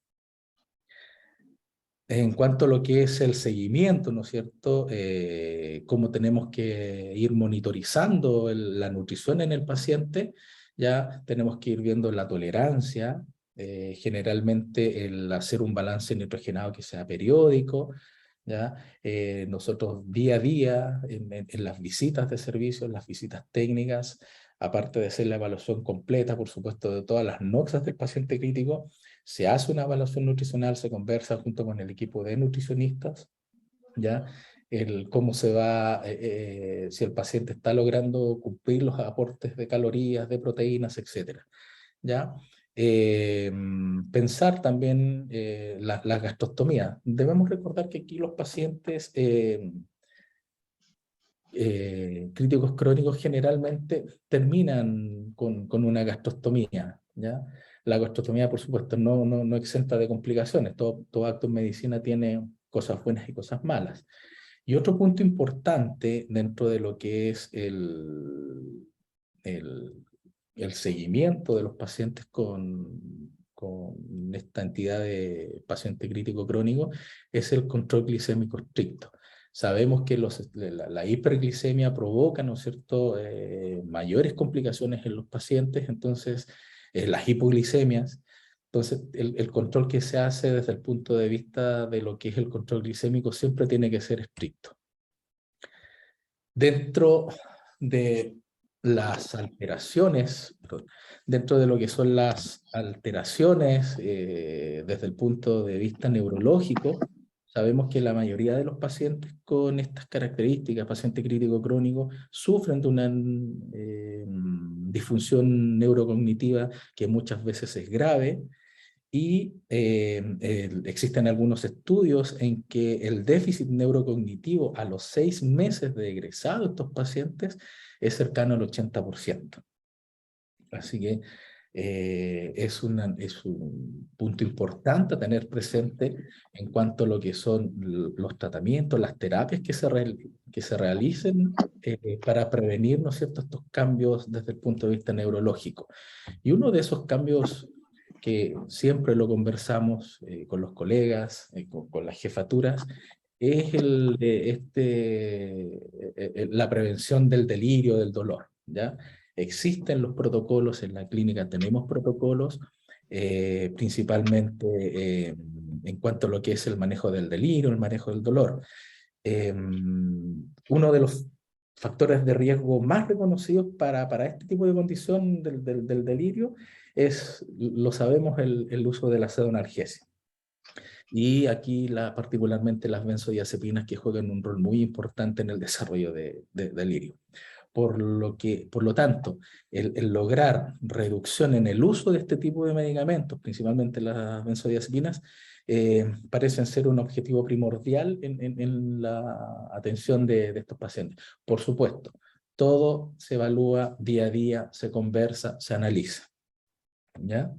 En cuanto a lo que es el seguimiento, ¿no es cierto? Cómo tenemos que ir monitorizando la nutrición en el paciente, ya tenemos que ir viendo la tolerancia, generalmente el hacer un balance nitrogenado que sea periódico, ¿ya? Nosotros día a día, en las visitas de servicio, en las visitas técnicas, aparte de hacer la evaluación completa, por supuesto, de todas las noxas del paciente crítico, se hace una evaluación nutricional, se conversa junto con el equipo de nutricionistas, ¿ya? Cómo se va, si el paciente está logrando cumplir los aportes de calorías, de proteínas, etcétera, ¿ya? Pensar también la gastrostomía. Debemos recordar que aquí los pacientes críticos crónicos generalmente terminan con una gastrostomía, ¿ya? La gastrostomía, por supuesto, no exenta de complicaciones. Todo acto en medicina tiene cosas buenas y cosas malas. Y otro punto importante dentro de lo que es el, el seguimiento de los pacientes con esta entidad de paciente crítico crónico es el control glicémico estricto. Sabemos que la hiperglicemia provoca, ¿no es cierto?, mayores complicaciones en los pacientes, entonces las hipoglicemias. Entonces, el control que se hace desde el punto de vista de lo que es el control glicémico siempre tiene que ser estricto. Dentro de las alteraciones, dentro de lo que son las alteraciones desde el punto de vista neurológico, sabemos que la mayoría de los pacientes con estas características, paciente crítico crónico, sufren de una disfunción neurocognitiva que muchas veces es grave, y existen algunos estudios en que el déficit neurocognitivo a los 6 meses de egresado de estos pacientes es cercano al 80%. Así que es un punto importante a tener presente en cuanto a lo que son los tratamientos, las terapias que se realicen para prevenir, ¿no es cierto?, estos cambios desde el punto de vista neurológico. Y uno de esos cambios que siempre lo conversamos con los colegas, con las jefaturas, es la prevención del delirio, del dolor, ¿ya? Existen los protocolos, en la clínica tenemos protocolos, principalmente en cuanto a lo que es el manejo del delirio, el manejo del dolor. Uno de los factores de riesgo más reconocidos para este tipo de condición del delirio es, lo sabemos, el uso de la pseudoanalgesia. Y aquí particularmente las benzodiazepinas, que juegan un rol muy importante en el desarrollo de delirio. Por lo tanto, el lograr reducción en el uso de este tipo de medicamentos, principalmente las benzodiazepinas, parecen ser un objetivo primordial en la atención de estos pacientes. Por supuesto, todo se evalúa día a día, se conversa, se analiza, ¿ya?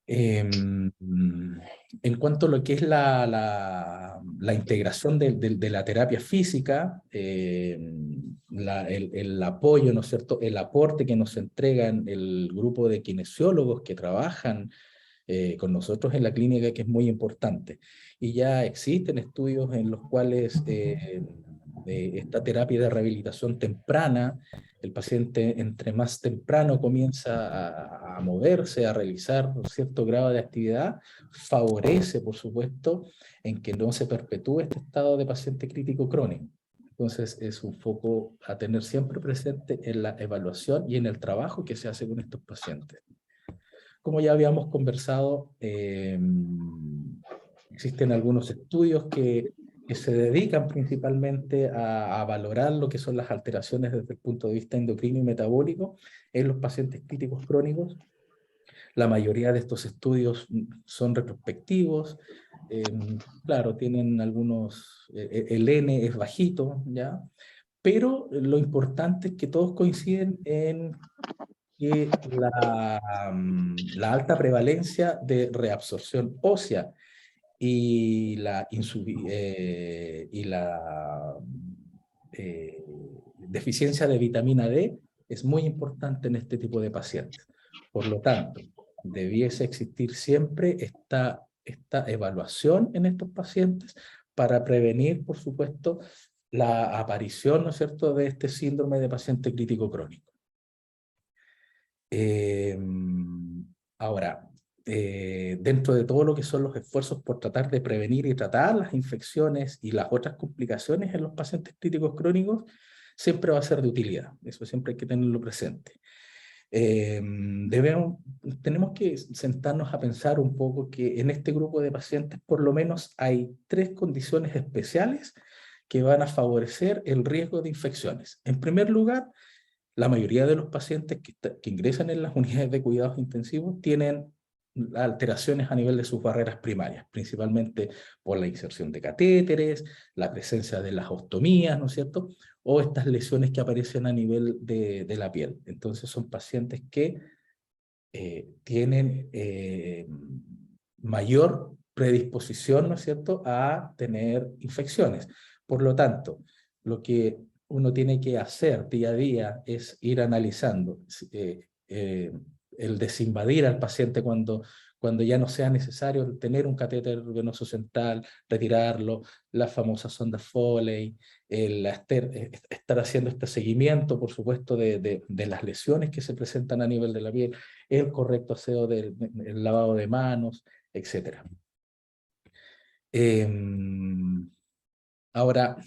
En cuanto a lo que es la integración de la terapia física, el apoyo, ¿no es cierto?, el aporte que nos entregan el grupo de kinesiólogos que trabajan con nosotros en la clínica, que es muy importante. Y ya existen estudios en los cuales esta terapia de rehabilitación temprana, el paciente entre más temprano comienza a moverse, a realizar un cierto grado de actividad, favorece, por supuesto, en que no se perpetúe este estado de paciente crítico crónico. Entonces es un foco a tener siempre presente en la evaluación y en el trabajo que se hace con estos pacientes. Como ya habíamos conversado, existen algunos estudios que se dedican principalmente a valorar lo que son las alteraciones desde el punto de vista endocrino y metabólico en los pacientes críticos crónicos. La mayoría de estos estudios son retrospectivos, claro, tienen algunos, el N es bajito, ¿ya? Pero lo importante es que todos coinciden en que la alta prevalencia de reabsorción ósea y la deficiencia de vitamina D es muy importante en este tipo de pacientes. Por lo tanto, debiese existir siempre esta esta evaluación en estos pacientes para prevenir, por supuesto, la aparición, ¿no es cierto?, de este síndrome de paciente crítico crónico. Ahora, dentro de todo lo que son los esfuerzos por tratar de prevenir y tratar las infecciones y las otras complicaciones en los pacientes críticos crónicos, siempre va a ser de utilidad. Eso siempre hay que tenerlo presente. Tenemos que sentarnos a pensar un poco que en este grupo de pacientes por lo menos hay 3 condiciones especiales que van a favorecer el riesgo de infecciones. En primer lugar, la mayoría de los pacientes que ingresan en las unidades de cuidados intensivos tienen alteraciones a nivel de sus barreras primarias, principalmente por la inserción de catéteres, la presencia de las ostomías, ¿no es cierto?, o estas lesiones que aparecen a nivel de la piel. Entonces son pacientes que tienen mayor predisposición, ¿no es cierto?, a tener infecciones. Por lo tanto, lo que uno tiene que hacer día a día es ir analizando el desinvadir al paciente cuando ya no sea necesario tener un catéter venoso central, retirarlo, las famosas sondas Foley, estar haciendo este seguimiento, por supuesto, de las lesiones que se presentan a nivel de la piel, el correcto aseo el lavado de manos, etc. Ahora,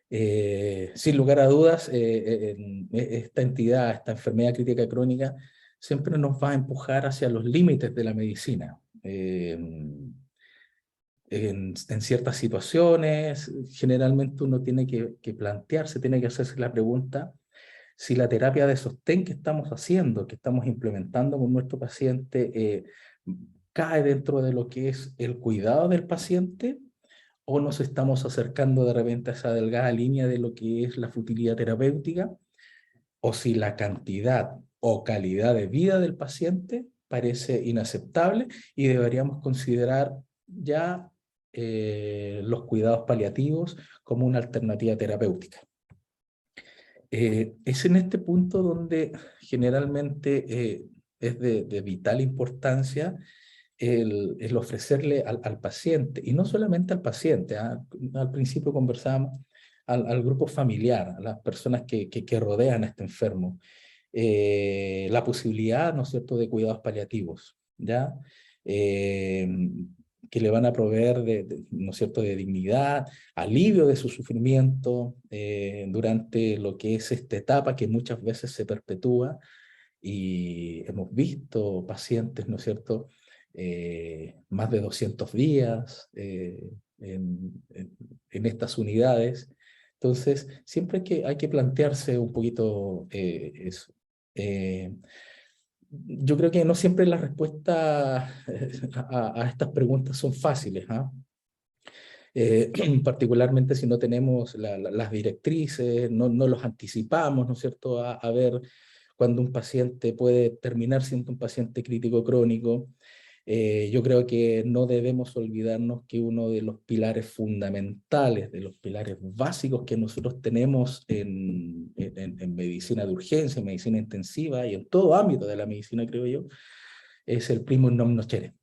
sin lugar a dudas, esta entidad, esta enfermedad crítica crónica, siempre nos va a empujar hacia los límites de la medicina. En ciertas situaciones, generalmente uno tiene que plantearse, tiene que hacerse la pregunta si la terapia de sostén que estamos haciendo, que estamos implementando con nuestro paciente, cae dentro de lo que es el cuidado del paciente, o nos estamos acercando de repente a esa delgada línea de lo que es la futilidad terapéutica, o si la cantidad o calidad de vida del paciente parece inaceptable y deberíamos considerar ya los cuidados paliativos como una alternativa terapéutica. Es en este punto donde generalmente es de vital importancia el ofrecerle al paciente, y no solamente al paciente, al principio conversábamos, al grupo familiar, a las personas que rodean a este enfermo, la posibilidad, ¿no es cierto?, de cuidados paliativos, ¿ya? Que le van a proveer, ¿no es cierto?, de dignidad, alivio de su sufrimiento durante lo que es esta etapa que muchas veces se perpetúa, y hemos visto pacientes, ¿no es cierto?, más de 200 días en estas unidades. Entonces, siempre hay que plantearse un poquito eso. Yo creo que no siempre las respuestas a estas preguntas son fáciles, ¿ah? Particularmente si no tenemos las directrices, no los anticipamos, ¿no es cierto?, a ver cuando un paciente puede terminar siendo un paciente crítico crónico. Yo creo que no debemos olvidarnos que uno de los pilares fundamentales, de los pilares básicos que nosotros tenemos en medicina de urgencia, en medicina intensiva y en todo ámbito de la medicina, creo yo, es el primum non nocere.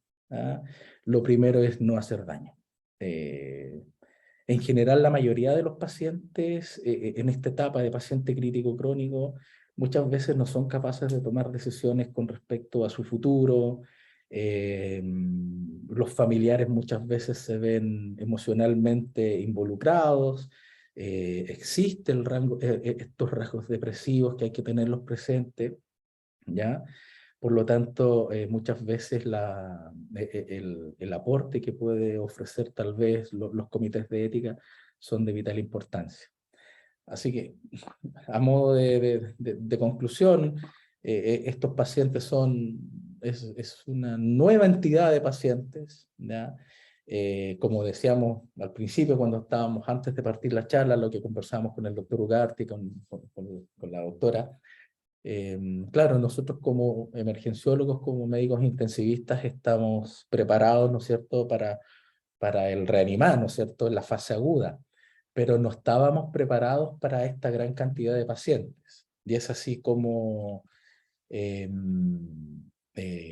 Lo primero es no hacer daño. En general, la mayoría de los pacientes en esta etapa de paciente crítico crónico muchas veces no son capaces de tomar decisiones con respecto a su futuro. Los familiares muchas veces se ven emocionalmente involucrados. Existe estos rasgos depresivos que hay que tenerlos presentes, ¿ya? Por lo tanto, muchas veces el aporte que puede ofrecer tal vez los comités de ética son de vital importancia. Así que, a modo de conclusión, estos pacientes es una nueva entidad de pacientes, ¿ya? Como decíamos al principio, cuando estábamos antes de partir la charla, lo que conversamos con el doctor Ugarte, con la doctora, claro, nosotros como emergenciólogos, como médicos intensivistas, estamos preparados, ¿no es cierto?, para el reanimar, ¿no es cierto?, en la fase aguda, pero no estábamos preparados para esta gran cantidad de pacientes. Y es así como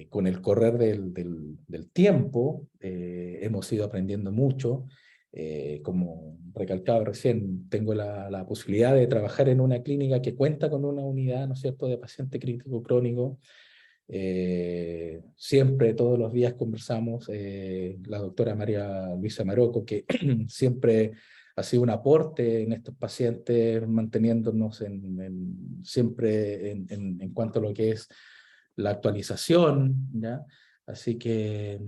con el correr del tiempo hemos ido aprendiendo mucho. Como recalcaba recién, tengo la posibilidad de trabajar en una clínica que cuenta con una unidad, ¿no es cierto?, de paciente crítico crónico. Siempre, todos los días conversamos, la doctora María Luisa Maroco, que siempre ha sido un aporte en estos pacientes, manteniéndonos siempre en cuanto a lo que es la actualización, ¿ya? Así que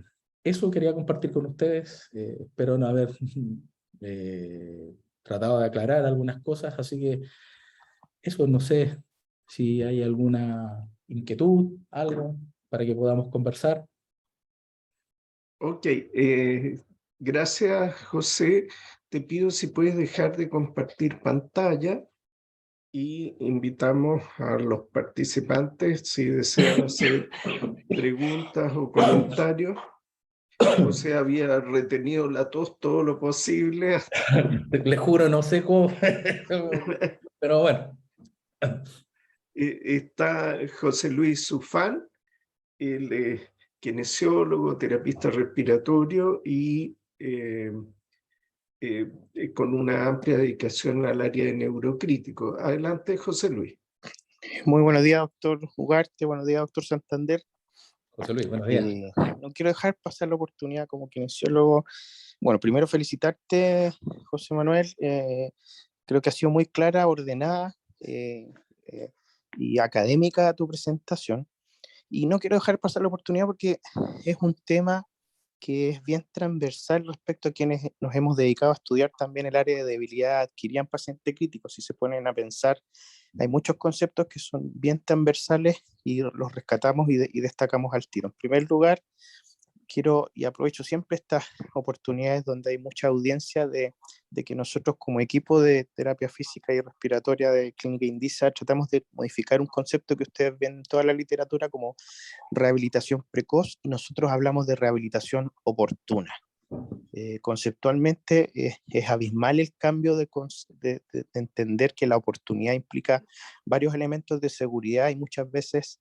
eso quería compartir con ustedes. Espero no haber tratado de aclarar algunas cosas, así que eso, no sé si hay alguna inquietud, algo para que podamos conversar. Ok, gracias, José. Te pido si puedes dejar de compartir pantalla y invitamos a los participantes si desean hacer preguntas o comentarios. José había retenido la tos todo lo posible. Les juro, no sé cómo, pero bueno. Está José Luis Sufán, él es kinesiólogo, terapista respiratorio y con una amplia dedicación al área de neurocrítico. Adelante, José Luis. Muy buenos días, doctor Ugarte, buenos días, doctor Santander. José Luis, buenos días. No quiero dejar pasar la oportunidad como kinesiólogo. Bueno, primero felicitarte, José Manuel. Creo que ha sido muy clara, ordenada y académica tu presentación. Y no quiero dejar pasar la oportunidad porque es un tema que es bien transversal respecto a quienes nos hemos dedicado a estudiar también el área de debilidad adquirida en pacientes críticos. Si se ponen a pensar, hay muchos conceptos que son bien transversales y los rescatamos y destacamos al tiro. En primer lugar, quiero y aprovecho siempre estas oportunidades donde hay mucha audiencia de que nosotros como equipo de terapia física y respiratoria de Clínica Indisa tratamos de modificar un concepto que ustedes ven en toda la literatura como rehabilitación precoz, y nosotros hablamos de rehabilitación oportuna. Conceptualmente es abismal el cambio de entender que la oportunidad implica varios elementos de seguridad y muchas veces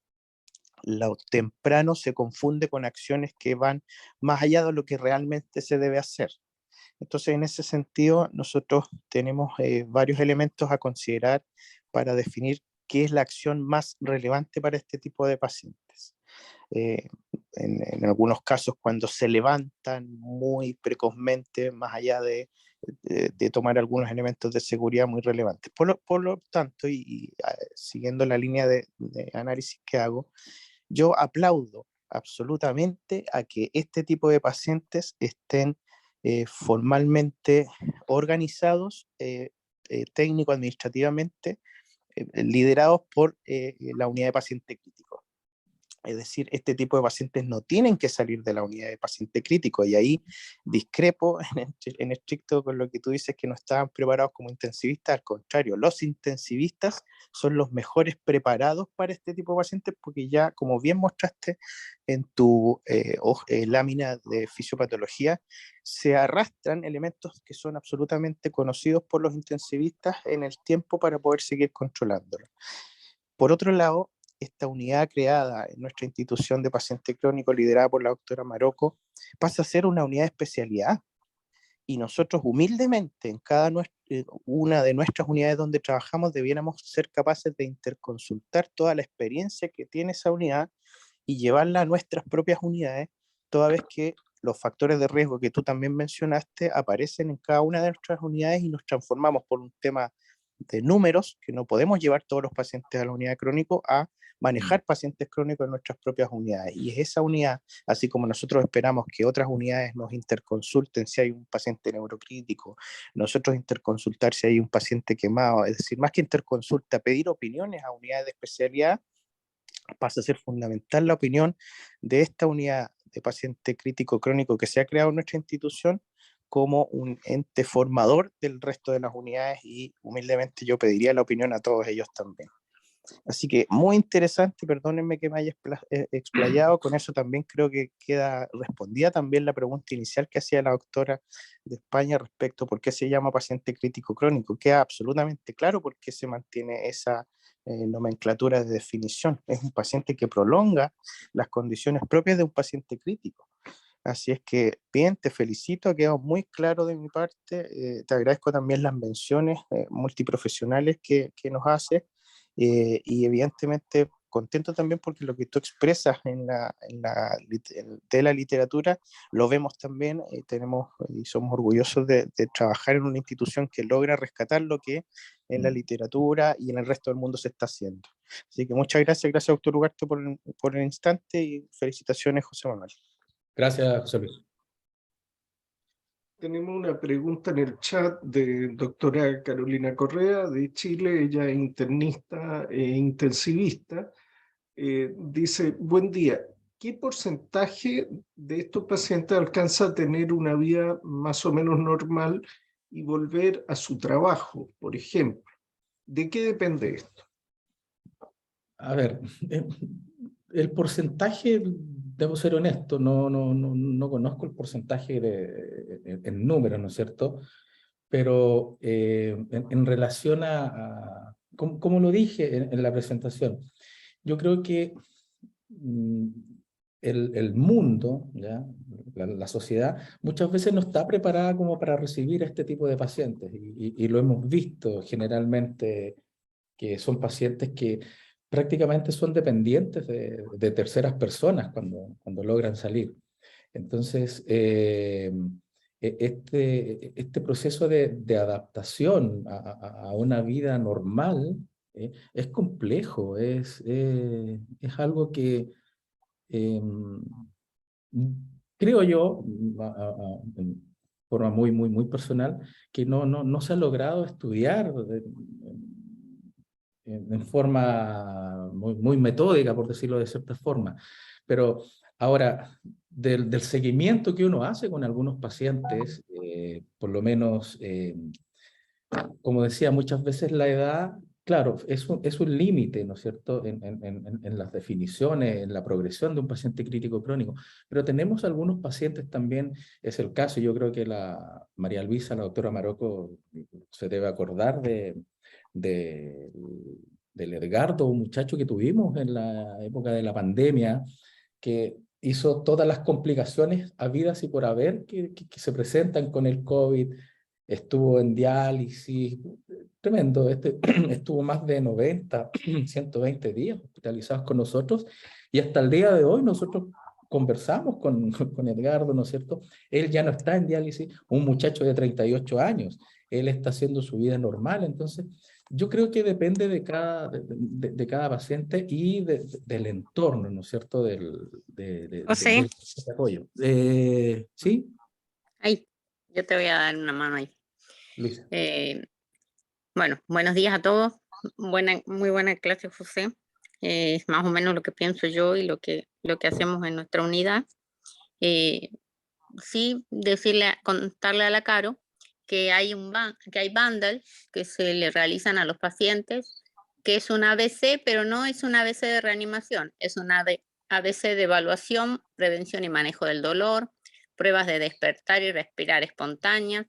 lo temprano se confunde con acciones que van más allá de lo que realmente se debe hacer. Entonces, en ese sentido, nosotros tenemos varios elementos a considerar para definir qué es la acción más relevante para este tipo de pacientes. En algunos casos, cuando se levantan muy precozmente, más allá de tomar algunos elementos de seguridad muy relevantes. Por lo tanto, siguiendo la línea de análisis que hago, yo aplaudo absolutamente a que este tipo de pacientes estén formalmente organizados, técnico-administrativamente, liderados por la unidad de paciente crítico. Es decir, este tipo de pacientes no tienen que salir de la unidad de paciente crítico, y ahí discrepo en estricto con lo que tú dices, que no estaban preparados como intensivistas. Al contrario, los intensivistas son los mejores preparados para este tipo de pacientes, porque ya, como bien mostraste en tu lámina de fisiopatología, se arrastran elementos que son absolutamente conocidos por los intensivistas en el tiempo para poder seguir controlándolo. Por otro lado, esta unidad creada en nuestra institución de paciente crónico, liderada por la doctora Maroco, pasa a ser una unidad de especialidad. Y nosotros humildemente, en cada una de nuestras unidades donde trabajamos, debiéramos ser capaces de interconsultar toda la experiencia que tiene esa unidad y llevarla a nuestras propias unidades, toda vez que los factores de riesgo que tú también mencionaste aparecen en cada una de nuestras unidades y nos transformamos por un tema de números, que no podemos llevar todos los pacientes a la unidad de crónico, a manejar pacientes crónicos en nuestras propias unidades. Y es esa unidad, así como nosotros esperamos que otras unidades nos interconsulten si hay un paciente neurocrítico, nosotros interconsultar si hay un paciente quemado, es decir, más que interconsulta, pedir opiniones a unidades de especialidad, pasa a ser fundamental la opinión de esta unidad de paciente crítico crónico que se ha creado en nuestra institución como un ente formador del resto de las unidades, y humildemente yo pediría la opinión a todos ellos también. Así que muy interesante, perdónenme que me haya explayado, con eso también creo que queda respondida también la pregunta inicial que hacía la doctora de España respecto a por qué se llama paciente crítico crónico. Queda absolutamente claro por qué se mantiene esa nomenclatura de definición. Es un paciente que prolonga las condiciones propias de un paciente crítico. Así es que, bien, te felicito, ha quedado muy claro de mi parte. Te agradezco también las menciones multiprofesionales que nos haces, y evidentemente contento también porque lo que tú expresas de la literatura lo vemos también. Tenemos y somos orgullosos de trabajar en una institución que logra rescatar lo que en la literatura y en el resto del mundo se está haciendo. Así que muchas gracias, doctor Ugarte, por el instante, y felicitaciones, José Manuel. Gracias, José Luis. Tenemos una pregunta en el chat de doctora Carolina Correa de Chile, ella es internista e intensivista. Dice, buen día, ¿qué porcentaje de estos pacientes alcanza a tener una vida más o menos normal y volver a su trabajo, por ejemplo? ¿De qué depende esto? A ver, el porcentaje, debo ser honesto, no conozco el porcentaje en números, ¿no es cierto? Pero en relación como lo dije en la presentación, yo creo que el mundo, ¿ya? La sociedad, muchas veces no está preparada como para recibir este tipo de pacientes, y lo hemos visto generalmente, que son pacientes que prácticamente son dependientes de terceras personas cuando logran salir. Entonces, este proceso de adaptación a una vida normal es complejo, es algo que creo yo, en forma muy personal, que no se ha logrado estudiar en forma muy metódica, por decirlo de cierta forma. Pero ahora, del seguimiento que uno hace con algunos pacientes, por lo menos, como decía, muchas veces la edad, claro, es un límite, ¿no es cierto?, en las definiciones, en la progresión de un paciente crítico crónico, pero tenemos algunos pacientes también, es el caso, yo creo que la María Luisa, la doctora Maroco, se debe acordar del Edgardo, un muchacho que tuvimos en la época de la pandemia, que hizo todas las complicaciones habidas y por haber que se presentan con el COVID, estuvo en diálisis, tremendo, estuvo más de 90, 120 días hospitalizados con nosotros, y hasta el día de hoy nosotros conversamos con Edgardo, ¿no es cierto? Él ya no está en diálisis, un muchacho de 38 años, él está haciendo su vida normal. Entonces yo creo que depende de cada paciente y del entorno, ¿no es cierto?, José, del apoyo. ¿Sí, ahí, yo te voy a dar una mano ahí. Luisa? Bueno, buenos días a todos. Muy buena clase, José. Es más o menos lo que pienso yo y lo que hacemos en nuestra unidad. Sí, contarle a la Caro que hay bundles que se le realizan a los pacientes, que es un ABC, pero no es un ABC de reanimación, es un ABC de evaluación, prevención y manejo del dolor, pruebas de despertar y respirar espontáneas,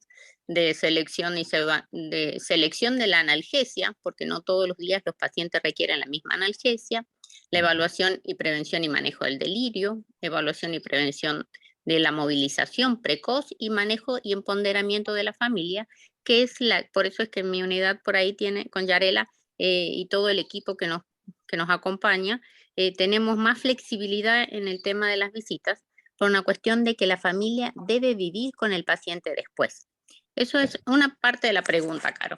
de selección de la analgesia, porque no todos los días los pacientes requieren la misma analgesia, la evaluación y prevención y manejo del delirio, evaluación y prevención de la movilización precoz y manejo y empoderamiento de la familia, por eso es que mi unidad por ahí tiene con Yarela y todo el equipo que nos acompaña, tenemos más flexibilidad en el tema de las visitas, por una cuestión de que la familia debe vivir con el paciente después. Eso es una parte de la pregunta, Caro.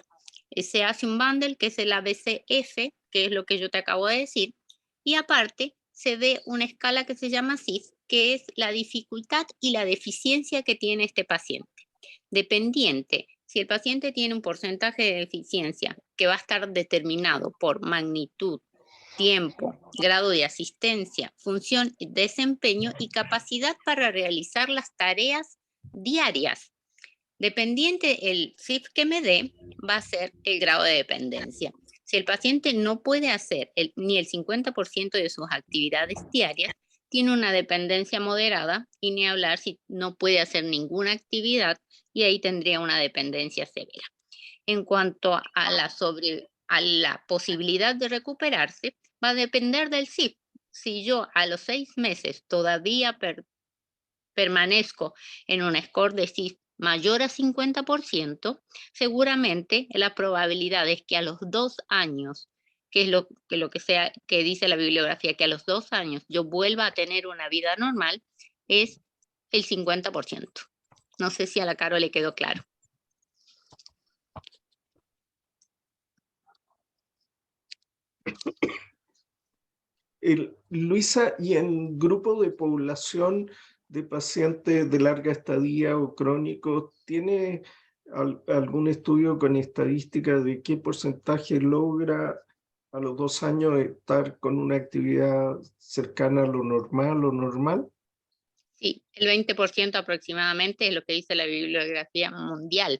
Se hace un bundle que es el ABCF, que es lo que yo te acabo de decir, y aparte se ve una escala que se llama CIF, que es la dificultad y la deficiencia que tiene este paciente. Dependiente, si el paciente tiene un porcentaje de deficiencia que va a estar determinado por magnitud, tiempo, grado de asistencia, función, desempeño y capacidad para realizar las tareas diarias. Dependiente el CIF que me dé, va a ser el grado de dependencia. Si el paciente no puede hacer ni el 50% de sus actividades diarias, tiene una dependencia moderada, y ni hablar si no puede hacer ninguna actividad, y ahí tendría una dependencia severa. En cuanto a la a la posibilidad de recuperarse va a depender del CIF. Si yo a los 6 meses todavía permanezco en un score de CIF mayor a 50%, seguramente la probabilidad es que a los 2 años, que es lo que dice la bibliografía, que a los 2 años yo vuelva a tener una vida normal, es el 50%. No sé si a la Caro le quedó claro. Luisa, ¿y en grupo de población de pacientes de larga estadía o crónicos, tiene algún estudio con estadísticas de qué porcentaje logra a los 2 años estar con una actividad cercana a lo normal? Sí, el 20% aproximadamente es lo que dice la bibliografía mundial.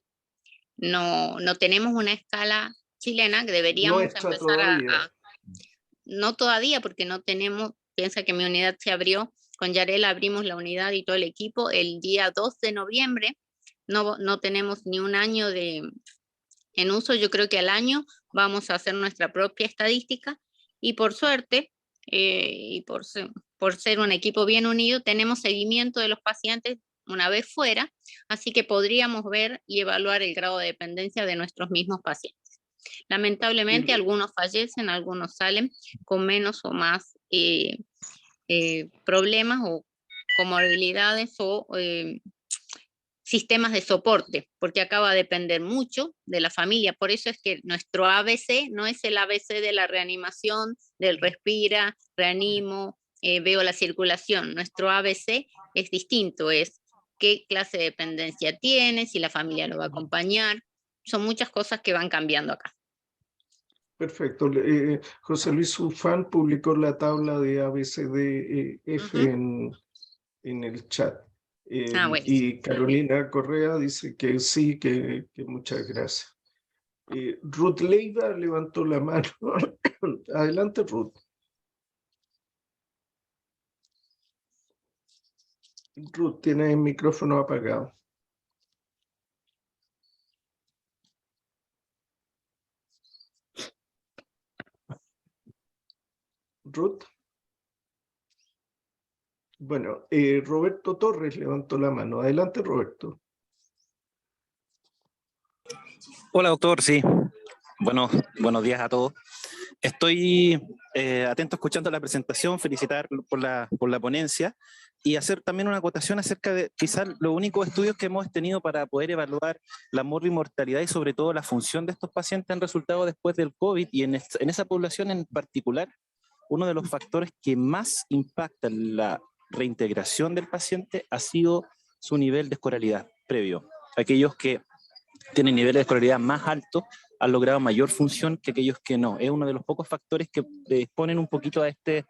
No tenemos una escala chilena que deberíamos Nuestra empezar todavía. no todavía, porque no tenemos, piensa que mi unidad se abrió, con Yarela abrimos la unidad y todo el equipo el día 2 de noviembre, no tenemos ni un año en uso, yo creo que al año vamos a hacer nuestra propia estadística y por suerte, y por ser un equipo bien unido, tenemos seguimiento de los pacientes una vez fuera, así que podríamos ver y evaluar el grado de dependencia de nuestros mismos pacientes. Lamentablemente algunos fallecen, algunos salen con menos o más problemas o comorbilidades o sistemas de soporte, porque acá va a depender mucho de la familia. Por eso es que nuestro ABC no es el ABC de la reanimación, del respira, reanimo, veo la circulación. Nuestro ABC es distinto, es qué clase de dependencia tiene, si la familia lo va a acompañar. Son muchas cosas que van cambiando acá. Perfecto. José Luis Ufán publicó la tabla de ABCDEF en el chat. Bueno. Y Carolina Correa dice que sí, que muchas gracias. Ruth Leiva levantó la mano. Adelante, Ruth. Ruth, tiene el micrófono apagado. Ruth. Bueno, Roberto Torres levantó la mano. Adelante, Roberto. Hola, doctor. Sí. Buenos días a todos. Estoy atento escuchando la presentación, felicitar por la ponencia y hacer también una acotación acerca de quizás los únicos estudios que hemos tenido para poder evaluar la morbimortalidad y sobre todo la función de estos pacientes han resultado después del COVID y en esa población en particular, uno de los factores que más impacta la reintegración del paciente ha sido su nivel de escolaridad previo. Aquellos que tienen niveles de escolaridad más altos han logrado mayor función que aquellos que no. Es uno de los pocos factores que predisponen un poquito a este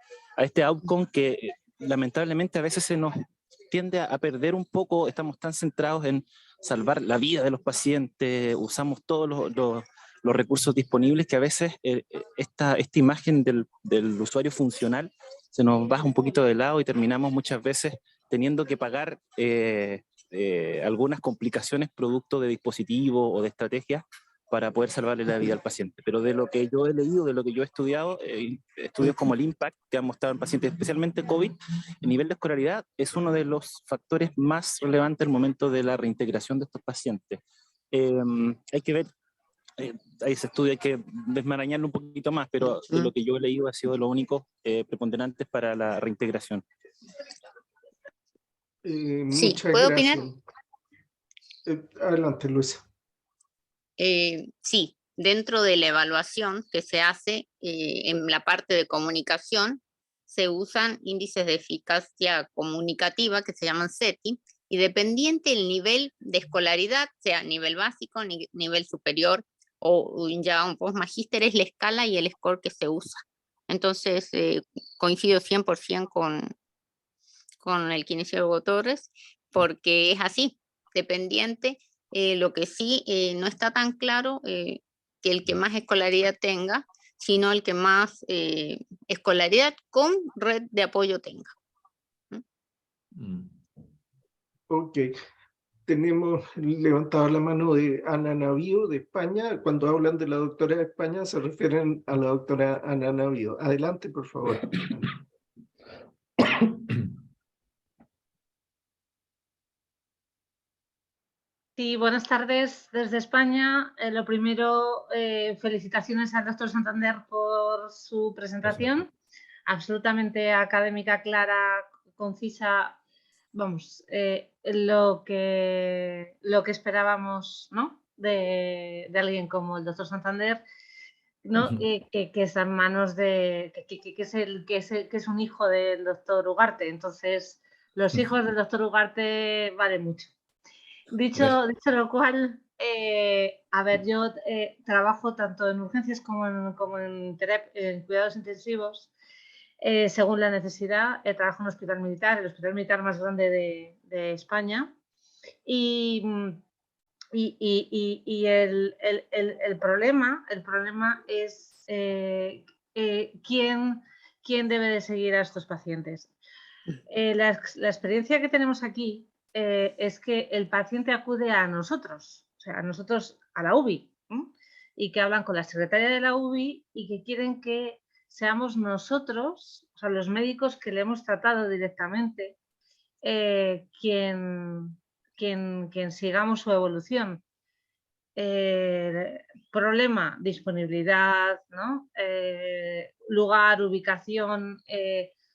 outcome que lamentablemente a veces se nos tiende a perder un poco. Estamos tan centrados en salvar la vida de los pacientes, usamos todos los recursos disponibles que a veces esta imagen del usuario funcional se nos baja un poquito de lado y terminamos muchas veces teniendo que pagar algunas complicaciones producto de dispositivos o de estrategias para poder salvarle la vida al paciente. Pero de lo que yo he leído, de lo que yo he estudiado, estudios como el IMPACT, que han mostrado en pacientes especialmente COVID, el nivel de escolaridad es uno de los factores más relevantes al momento de la reintegración de estos pacientes. Hay que ver, ese estudio hay que desmarañarlo un poquito más, pero de lo que yo he leído ha sido lo único preponderante para la reintegración. Sí, Muchas ¿puedo gracias. opinar? Adelante, Luisa. Sí, dentro de la evaluación que se hace en la parte de comunicación, se usan índices de eficacia comunicativa que se llaman CETI, y dependiente del nivel de escolaridad, sea nivel básico, nivel superior o ya un post-magíster, es la escala y el score que se usa. Entonces, coincido 100% con el kinesiólogo Torres, porque es así, dependiente. Lo que sí no está tan claro que el que más escolaridad tenga, sino el que más escolaridad con red de apoyo tenga. Ok. tenemos levantada la mano de Ana Navío de España. Cuando hablan de la doctora de España se refieren a la doctora Ana Navío. Adelante, por favor. Sí, buenas tardes desde España. Lo primero, felicitaciones al doctor Santander por su presentación. Absolutamente académica, clara, concisa. Vamos, lo que esperábamos, ¿no? de alguien como el doctor Santander, ¿no? que está en manos de... que es un hijo del doctor Ugarte. Entonces, los hijos del doctor Ugarte valen mucho. Dicho lo cual, a ver, yo trabajo tanto en urgencias como en cuidados intensivos, según la necesidad. Trabajo en un hospital militar, el hospital militar más grande de España. Y el problema es quién debe de seguir a estos pacientes. La experiencia que tenemos aquí es que el paciente acude a nosotros, o sea, a nosotros, a la UBI, y que hablan con la secretaria de la UBI y que quieren que seamos nosotros, o sea, los médicos que le hemos tratado directamente, quien sigamos su evolución. Problema, disponibilidad, ¿no? Lugar, ubicación,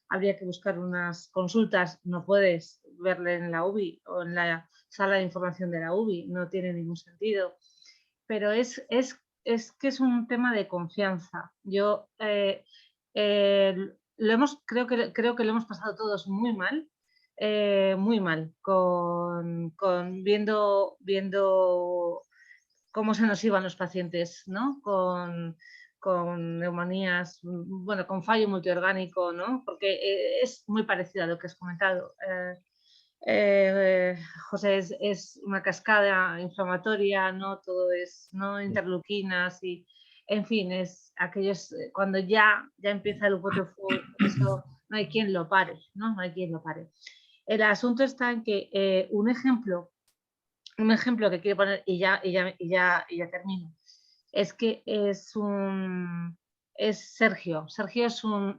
habría que buscar unas consultas, no puedes verle en la UBI o en la sala de información de la UBI, no tiene ningún sentido. Pero es que es un tema de confianza. Yo creo que lo hemos pasado todos muy mal, viendo cómo se nos iban los pacientes, ¿no? Con neumonías, bueno, con fallo multiorgánico, ¿no? Porque es muy parecido a lo que has comentado. José, es una cascada inflamatoria, ¿no? Todo es, ¿no? Interleuquinas y, en fin, es aquellos, cuando ya empieza el waterfall, eso no hay quien lo pare, ¿no? No hay quien lo pare. El asunto está en que un ejemplo que quiero poner y ya termino, es que es Sergio. Sergio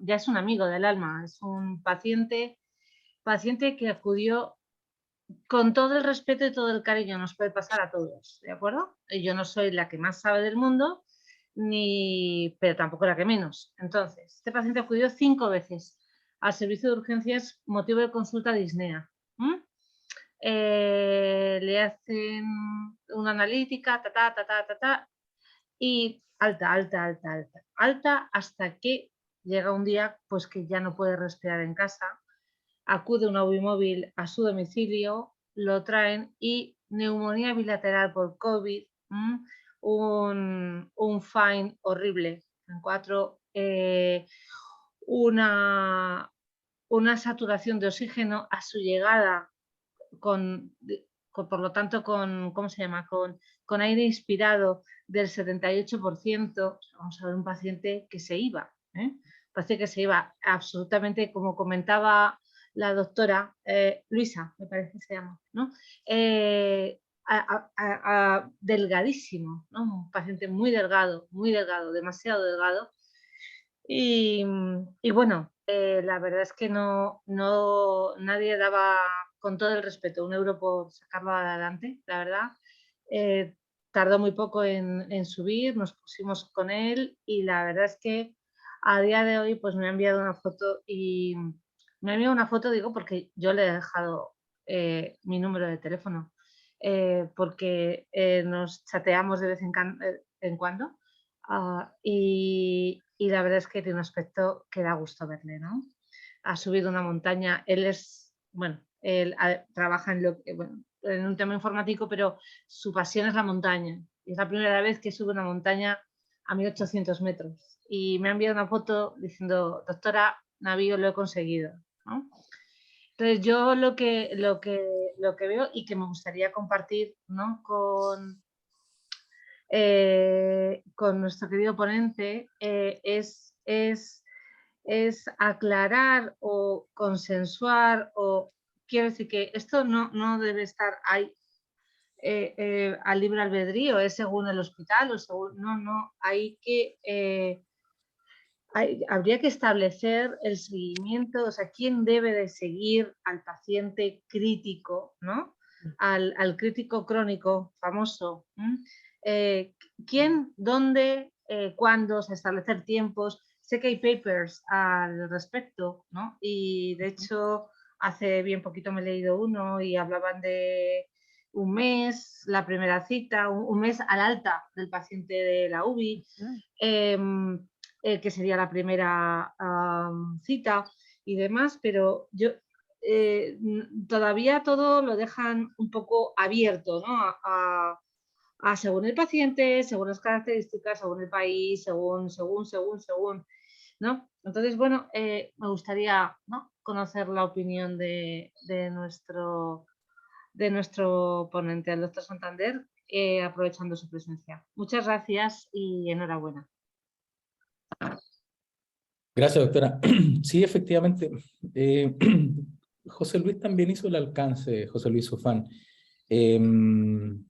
ya es un amigo del alma, es un paciente que acudió con todo el respeto y todo el cariño, nos puede pasar a todos, ¿de acuerdo? Yo no soy la que más sabe del mundo, pero tampoco la que menos. Entonces, este paciente acudió 5 veces al servicio de urgencias motivo de consulta disnea. Le hacen una analítica, y alta hasta que llega un día pues que ya no puede respirar en casa, acude una UBI móvil a su domicilio, lo traen y neumonía bilateral por COVID, un FIND horrible, en 4, una saturación de oxígeno a su llegada por lo tanto, ¿cómo se llama? Con aire inspirado del 78%, vamos a ver un paciente que se iba, paciente que se iba absolutamente, como comentaba la doctora Luisa, me parece que se llama, ¿no? Delgadísimo, ¿no? Un paciente muy delgado, demasiado delgado. Y bueno, la verdad es que nadie daba, con todo el respeto, €1 por sacarlo adelante, la verdad. Tardó muy poco en subir, nos pusimos con él y la verdad es que a día de hoy pues me ha enviado una foto y me ha enviado una foto, digo, porque yo le he dejado mi número de teléfono, porque nos chateamos de vez en cuando. Y la verdad es que tiene un aspecto que da gusto verle, ¿no? Ha subido una montaña, él trabaja en un tema informático, pero su pasión es la montaña. Y es la primera vez que sube una montaña a 1800 metros. Y me ha enviado una foto diciendo, doctora Navío, lo he conseguido, ¿no? Entonces yo lo que veo y que me gustaría compartir, ¿no? con nuestro querido ponente es aclarar o consensuar, o quiero decir que esto no debe estar ahí, al libre albedrío, es según el hospital o según... No, hay que... habría que establecer el seguimiento, o sea, quién debe de seguir al paciente crítico, ¿no? Al crítico crónico famoso. ¿Quién, dónde, cuándo, o sea, establecer tiempos? Sé que hay papers al respecto, ¿no? Y de hecho, hace bien poquito me he leído uno y hablaban de un mes, la primera cita, un mes al alta del paciente de la UBI. Que sería la primera cita y demás, pero yo todavía todo lo dejan un poco abierto, ¿no? A según el paciente, según las características, según el país, según, ¿no? Entonces, bueno, me gustaría, ¿no?, conocer la opinión de nuestro ponente, el doctor Santander, aprovechando su presencia. Muchas gracias y enhorabuena. Gracias, doctora. Sí, efectivamente. José Luis también hizo el alcance, José Luis Sofán. El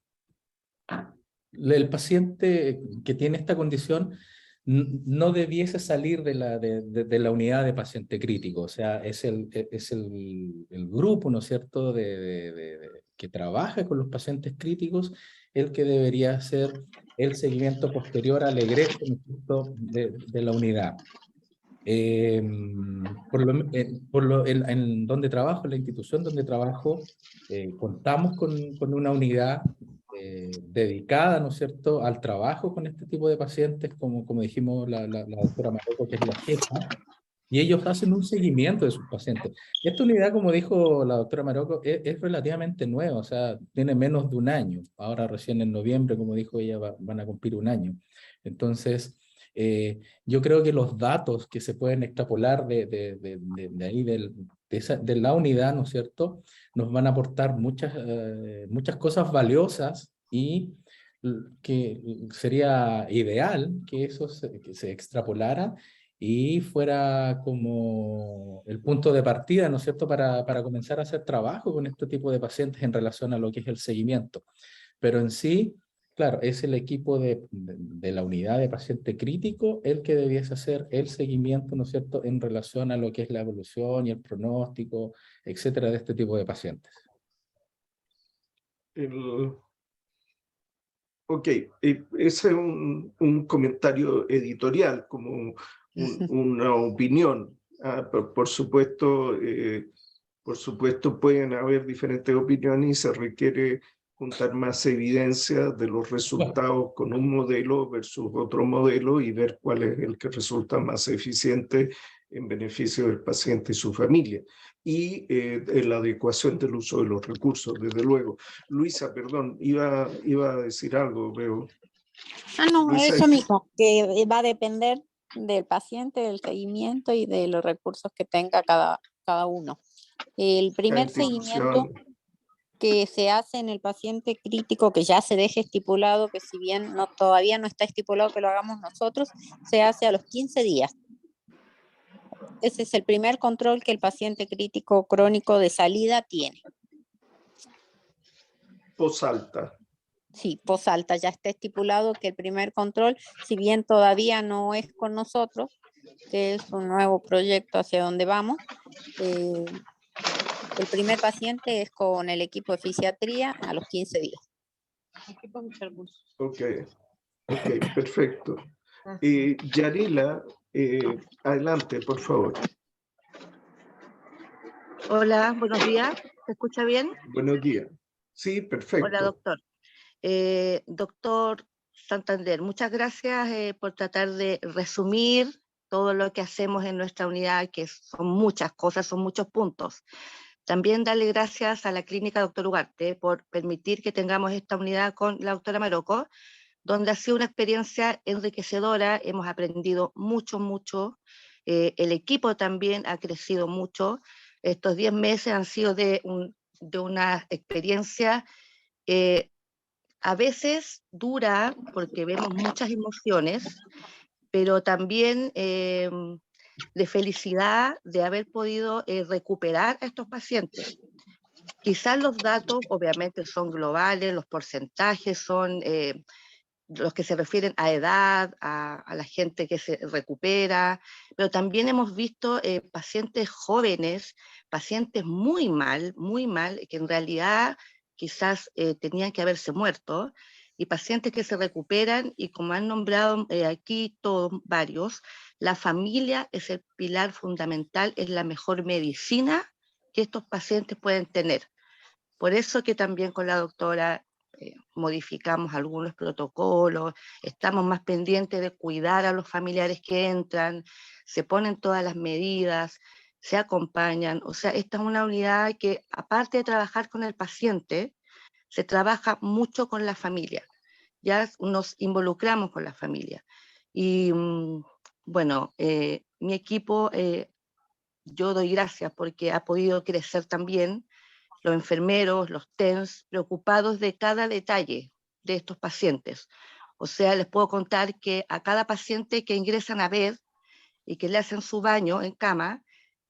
paciente que tiene esta condición no debiese salir de la unidad de paciente crítico. O sea, es el grupo, ¿no es cierto?, que trabaja con los pacientes críticos el que debería hacer el seguimiento posterior al egreso, ¿no es cierto?, de la unidad. En donde trabajo, en la institución donde trabajo, contamos con una unidad dedicada, ¿no es cierto?, al trabajo con este tipo de pacientes, como dijimos la doctora Maroco, que es la jefa, y ellos hacen un seguimiento de sus pacientes. Esta unidad, como dijo la doctora Maroco, es relativamente nueva, o sea, tiene menos de un año. Ahora recién en noviembre, como dijo ella, van a cumplir un año. Entonces, yo creo que los datos que se pueden extrapolar de ahí, de la unidad, ¿no es cierto?, nos van a aportar muchas cosas valiosas y que sería ideal que eso que se extrapolara y fuera como el punto de partida, ¿no es cierto?, para comenzar a hacer trabajo con este tipo de pacientes en relación a lo que es el seguimiento. Pero en sí, claro, es el equipo de la unidad de paciente crítico el que debiese hacer el seguimiento, ¿no es cierto?, en relación a lo que es la evolución y el pronóstico, etcétera, de este tipo de pacientes. Ok, ese es un comentario editorial, como una opinión. Por supuesto, pueden haber diferentes opiniones y se requiere juntar más evidencia de los resultados con un modelo versus otro modelo y ver cuál es el que resulta más eficiente en beneficio del paciente y su familia. Y la adecuación del uso de los recursos, desde luego. Luisa, perdón, iba a decir algo, veo. No, Luisa, eso mismo, que va a depender del paciente, del seguimiento y de los recursos que tenga cada uno. El primer seguimiento que se hace en el paciente crítico, que ya se deje estipulado, que si bien todavía no está estipulado que lo hagamos nosotros, se hace a los 15 días. Ese es el primer control que el paciente crítico crónico de salida tiene. Posalta. Sí, posalta, ya está estipulado que el primer control, si bien todavía no es con nosotros, que es un nuevo proyecto hacia donde vamos, el primer paciente es con el equipo de fisiatría a los 15 días. Ok, perfecto. Yarila, adelante, por favor. Hola, buenos días. ¿Se escucha bien? Buenos días. Sí, perfecto. Hola, doctor. Doctor Santander, muchas gracias por tratar de resumir todo lo que hacemos en nuestra unidad, que son muchas cosas, son muchos puntos. También darle gracias a la clínica Doctor Ugarte por permitir que tengamos esta unidad con la doctora Maroco, donde ha sido una experiencia enriquecedora, hemos aprendido mucho, el equipo también ha crecido mucho. Estos 10 meses han sido de una experiencia a veces dura, porque vemos muchas emociones, pero también de felicidad de haber podido recuperar a estos pacientes. Quizás los datos obviamente son globales, los porcentajes son los que se refieren a edad, a la gente que se recupera, pero también hemos visto pacientes jóvenes, pacientes muy mal, que en realidad quizás tenían que haberse muerto, y pacientes que se recuperan, y como han nombrado aquí todos, varios, la familia es el pilar fundamental, es la mejor medicina que estos pacientes pueden tener. Por eso que también con la doctora modificamos algunos protocolos, estamos más pendientes de cuidar a los familiares que entran, se ponen todas las medidas, se acompañan. O sea, esta es una unidad que, aparte de trabajar con el paciente, se trabaja mucho con la familia. Ya nos involucramos con la familia. Y bueno, mi equipo, yo doy gracias porque ha podido crecer también, los enfermeros, los TENS, preocupados de cada detalle de estos pacientes. O sea, les puedo contar que a cada paciente que ingresan a ver y que le hacen su baño en cama,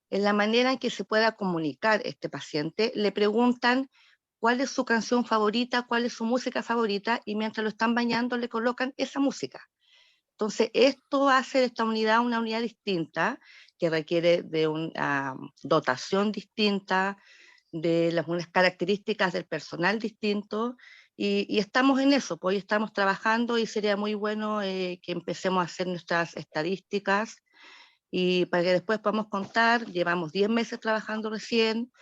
en la manera en que se pueda comunicar este paciente, le preguntan cuál es su canción favorita, cuál es su música favorita, y mientras lo están bañando le colocan esa música. Entonces, esto hace de esta unidad una unidad distinta, que requiere de una dotación distinta, de unas características del personal distinto, y estamos en eso, pues hoy estamos trabajando, y sería muy bueno que empecemos a hacer nuestras estadísticas, y para que después podamos contar. Llevamos 10 meses trabajando recién,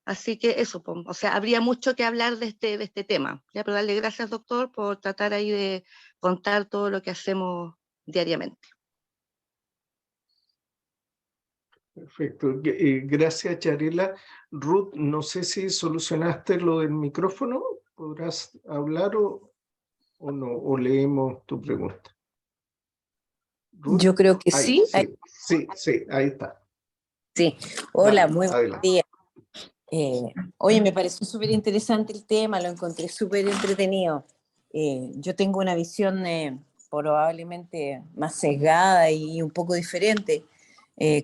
así que eso, pues, o sea, habría mucho que hablar de este tema. Ya, pero darle gracias, doctor, por tratar ahí de contar todo lo que hacemos diariamente. Perfecto. Gracias, Yarela. Ruth, no sé si solucionaste lo del micrófono. ¿Podrás hablar o no? ¿O leemos tu pregunta? Ruth, Yo creo que ahí, sí. sí, ahí está. Sí. Hola, Dale, muy buenos adelante. días. Oye, me pareció súper interesante el tema, lo encontré súper entretenido. Yo tengo una visión probablemente más sesgada y un poco diferente.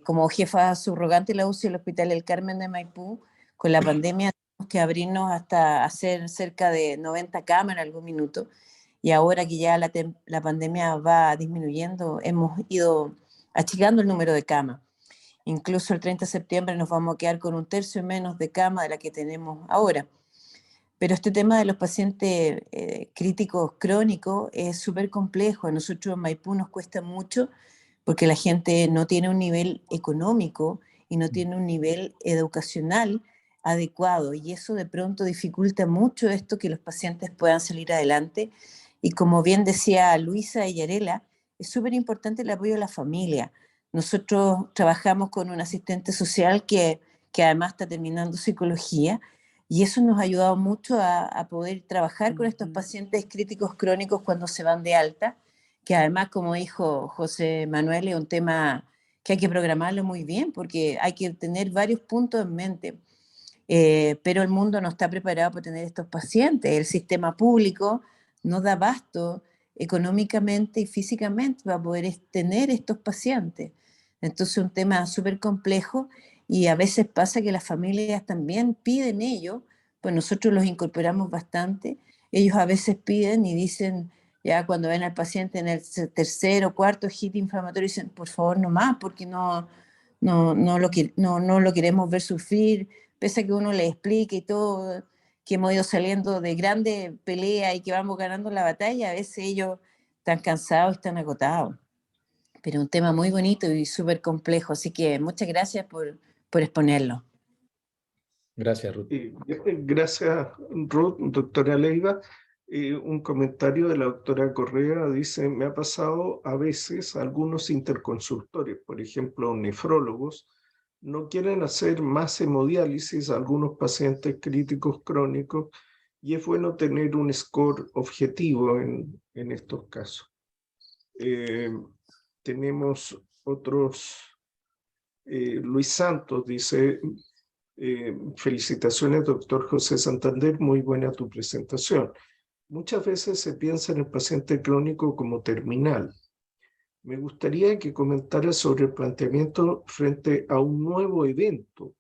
Como jefa subrogante de la UCI del Hospital El Carmen de Maipú, con la pandemia tuvimos que abrirnos hasta hacer cerca de 90 camas en algún minuto, y ahora que ya la pandemia va disminuyendo, hemos ido achicando el número de camas. Incluso el 30 de septiembre nos vamos a quedar con 1/3 menos de cama de la que tenemos ahora. Pero este tema de los pacientes críticos crónicos es súper complejo. A nosotros en Maipú nos cuesta mucho porque la gente no tiene un nivel económico y no tiene un nivel educacional adecuado, y eso de pronto dificulta mucho esto, que los pacientes puedan salir adelante. Y como bien decía Luisa y Yarela, es súper importante el apoyo de la familia. Nosotros trabajamos con un asistente social que además está terminando psicología, y eso nos ha ayudado mucho a poder trabajar con estos pacientes críticos crónicos cuando se van de alta, que además, como dijo José Manuel, es un tema que hay que programarlo muy bien porque hay que tener varios puntos en mente. Pero el mundo no está preparado para tener estos pacientes. El sistema público no da abasto económicamente y físicamente para poder tener estos pacientes. Entonces es un tema súper complejo, y a veces pasa que las familias también piden ello, pues nosotros los incorporamos bastante. Ellos a veces piden y dicen, ya cuando ven al paciente en el tercer o cuarto hit inflamatorio, dicen, por favor, no más, porque no lo queremos ver sufrir, pese a que uno le explique y todo, que hemos ido saliendo de grandes peleas y que vamos ganando la batalla. A veces ellos están cansados y están agotados. Pero un tema muy bonito y súper complejo, así que muchas gracias por exponerlo. Gracias, Ruth. Gracias, Ruth. Doctora Leiva, un comentario de la doctora Correa dice: me ha pasado a veces algunos interconsultores, por ejemplo, nefrólogos, no quieren hacer más hemodiálisis a algunos pacientes críticos crónicos, y es bueno tener un score objetivo en estos casos. Tenemos otros. Luis Santos dice: felicitaciones, doctor José Santander, muy buena tu presentación. Muchas veces se piensa en el paciente crónico como terminal. Me gustaría que comentara sobre el planteamiento frente a un nuevo evento,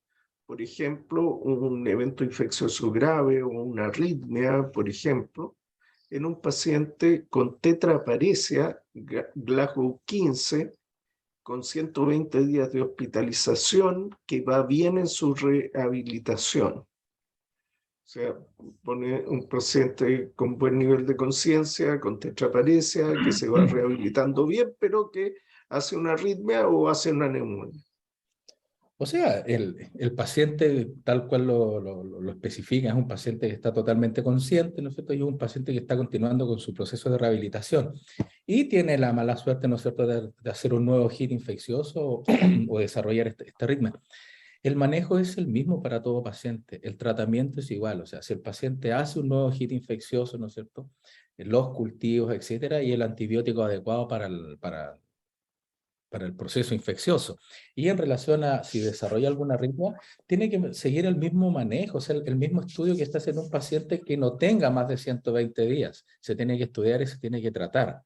por ejemplo, un evento infeccioso grave o una arritmia, por ejemplo, en un paciente con tetraparesia, Glasgow 15, con 120 días de hospitalización, que va bien en su rehabilitación. O sea, pone un paciente con buen nivel de conciencia, con tetraparesia, que se va rehabilitando bien, pero que hace una arritmia o hace una neumonía. O sea, el paciente, tal cual lo especifica, es un paciente que está totalmente consciente, ¿no es cierto? Y es un paciente que está continuando con su proceso de rehabilitación. Y tiene la mala suerte, ¿no es cierto?, de hacer un nuevo hit infeccioso o desarrollar esta arritmia. El manejo es el mismo para todo paciente. El tratamiento es igual. O sea, si el paciente hace un nuevo hit infeccioso, ¿no es cierto?, los cultivos, etcétera, y el antibiótico adecuado para el proceso infeccioso. Y en relación a si desarrolla alguna arritmia, tiene que seguir el mismo manejo, o sea, el mismo estudio que está haciendo un paciente que no tenga más de 120 días. Se tiene que estudiar y se tiene que tratar.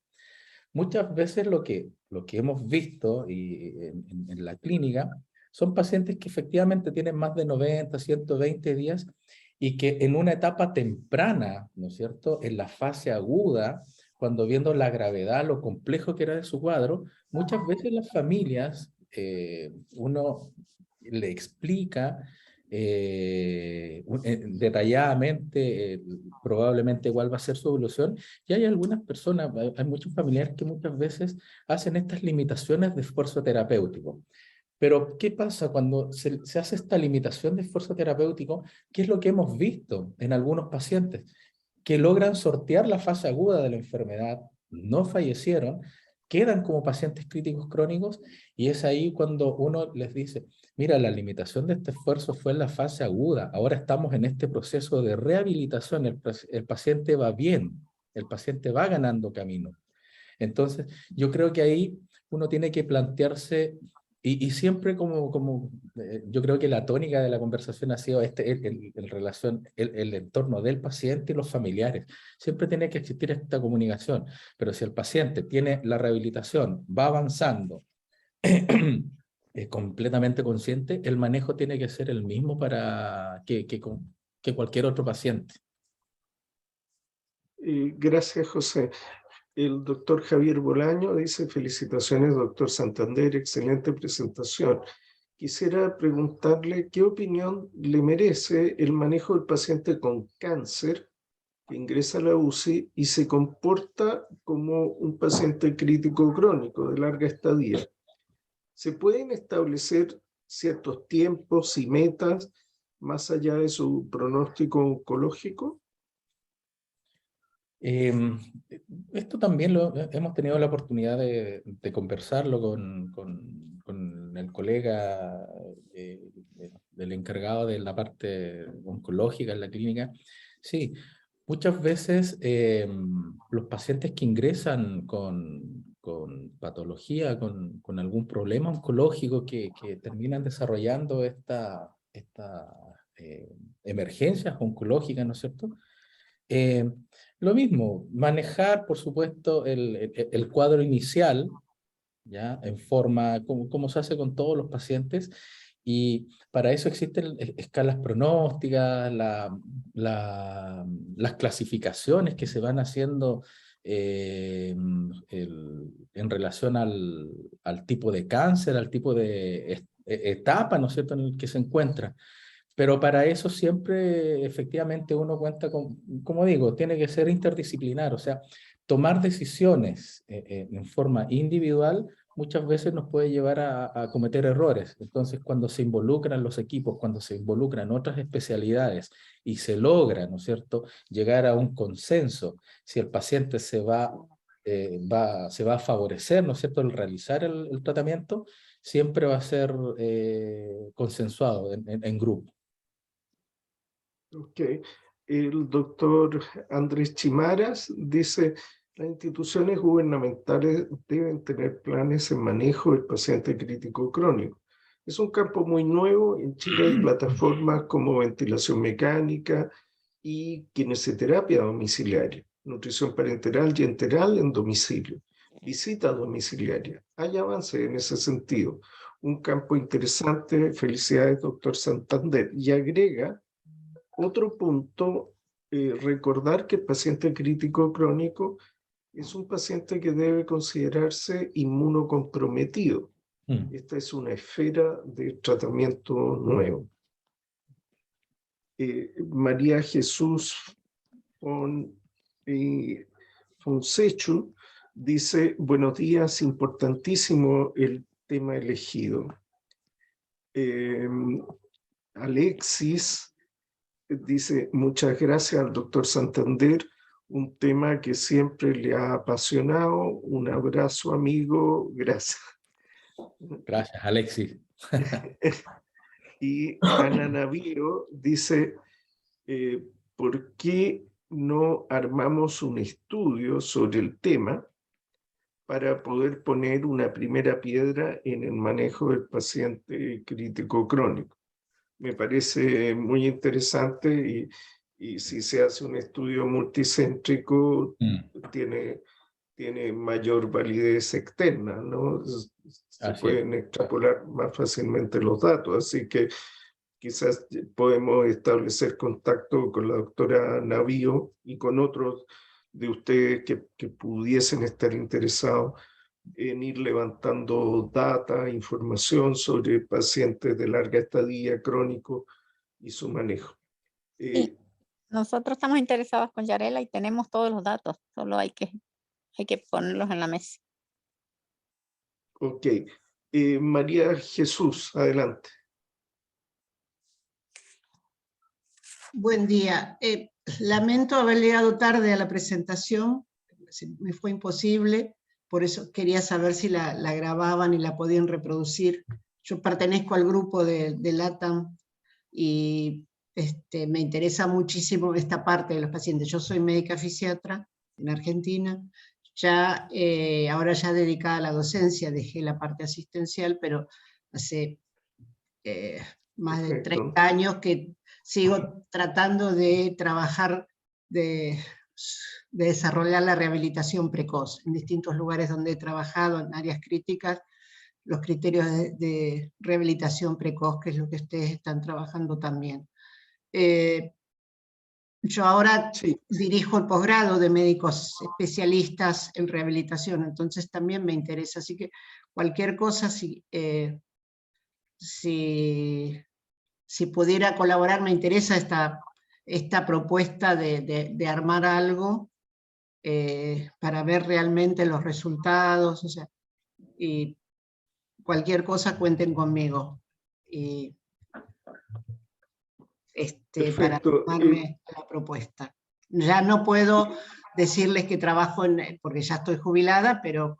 Muchas veces lo que hemos visto en la clínica son pacientes que efectivamente tienen más de 90, 120 días y que en una etapa temprana, ¿no es cierto?, en la fase aguda, cuando viendo la gravedad, lo complejo que era de su cuadro, muchas veces las familias, uno le explica detalladamente, probablemente cuál va a ser su evolución, y hay algunas personas, hay muchos familiares que muchas veces hacen estas limitaciones de esfuerzo terapéutico. Pero, ¿qué pasa cuando se hace esta limitación de esfuerzo terapéutico? ¿Qué es lo que hemos visto en algunos pacientes? Que logran sortear la fase aguda de la enfermedad, no fallecieron, quedan como pacientes críticos crónicos, y es ahí cuando uno les dice, mira, la limitación de este esfuerzo fue en la fase aguda, ahora estamos en este proceso de rehabilitación, el paciente va bien, el paciente va ganando camino. Entonces, yo creo que ahí uno tiene que plantearse, y siempre yo creo que la tónica de la conversación ha sido el entorno del paciente y los familiares. Siempre tiene que existir esta comunicación, pero si el paciente tiene la rehabilitación, va avanzando, es completamente consciente, el manejo tiene que ser el mismo para que cualquier otro paciente. Gracias, José. El doctor Javier Bolaño dice, felicitaciones, doctor Santander, excelente presentación. Quisiera preguntarle qué opinión le merece el manejo del paciente con cáncer que ingresa a la UCI y se comporta como un paciente crítico crónico de larga estadía. ¿Se pueden establecer ciertos tiempos y metas más allá de su pronóstico oncológico? Esto también hemos tenido la oportunidad de conversarlo con el colega del encargado de la parte oncológica en la clínica. Sí, muchas veces los pacientes que ingresan con patología, con algún problema oncológico que terminan desarrollando estas emergencias oncológicas, ¿no es cierto? Lo mismo, manejar, por supuesto, el cuadro inicial, ¿ya? En forma, como se hace con todos los pacientes, y para eso existen escalas pronósticas, las clasificaciones que se van haciendo en relación al tipo de cáncer, al tipo de etapa, ¿no es cierto?, en el que se encuentra. Pero para eso siempre, efectivamente, uno cuenta con, como digo, tiene que ser interdisciplinar, o sea, tomar decisiones en forma individual muchas veces nos puede llevar a cometer errores. Entonces, cuando se involucran los equipos, cuando se involucran otras especialidades y se logra, ¿no es cierto?, llegar a un consenso, si el paciente se va a favorecer, ¿no es cierto?, el realizar el tratamiento, siempre va a ser consensuado en grupo. Ok. El doctor Andrés Chimaras dice, las instituciones gubernamentales deben tener planes en manejo del paciente crítico crónico. Es un campo muy nuevo. En Chile hay plataformas como ventilación mecánica y kinesiología domiciliaria, nutrición parenteral y enteral en domicilio, visita domiciliaria. Hay avance en ese sentido. un campo interesante. Felicidades, doctor Santander. Y agrega otro punto, recordar que el paciente crítico crónico es un paciente que debe considerarse inmunocomprometido. Esta es una esfera de tratamiento nuevo. María Jesús Fonsechu dice, buenos días, importantísimo el tema elegido. Alexis dice, muchas gracias al doctor Santander, un tema que siempre le ha apasionado. Un abrazo, amigo, gracias. Gracias, Alexis. Y Ana Navío dice, ¿por qué no armamos un estudio sobre el tema para poder poner una primera piedra en el manejo del paciente crítico crónico? Me parece muy interesante y si se hace un estudio multicéntrico tiene mayor validez externa, ¿no? Se pueden extrapolar más fácilmente los datos, así que quizás podemos establecer contacto con la doctora Navío y con otros de ustedes que pudiesen estar interesados en ir levantando data, información sobre pacientes de larga estadía crónico y su manejo. Sí, nosotros estamos interesados con Yarela y tenemos todos los datos, solo hay que ponerlos en la mesa. Ok. María Jesús, adelante. Buen día. Lamento haber llegado tarde a la presentación, me fue imposible, por eso quería saber si la grababan y la podían reproducir. Yo pertenezco al grupo de LATAM y me interesa muchísimo esta parte de los pacientes. Yo soy médica fisiatra en Argentina, ahora ya dedicada a la docencia, dejé la parte asistencial, pero hace más de 30 años que sigo tratando de trabajar, de desarrollar la rehabilitación precoz. En distintos lugares donde he trabajado, en áreas críticas, los criterios de rehabilitación precoz, que es lo que ustedes están trabajando también. Yo ahora dirijo el posgrado de médicos especialistas en rehabilitación, entonces también me interesa, así que cualquier cosa, si pudiera colaborar, me interesa esta propuesta de armar algo para ver realmente los resultados, o sea, y cualquier cosa cuenten conmigo. Y para armarme la propuesta. Ya no puedo decirles que trabajo porque ya estoy jubilada, pero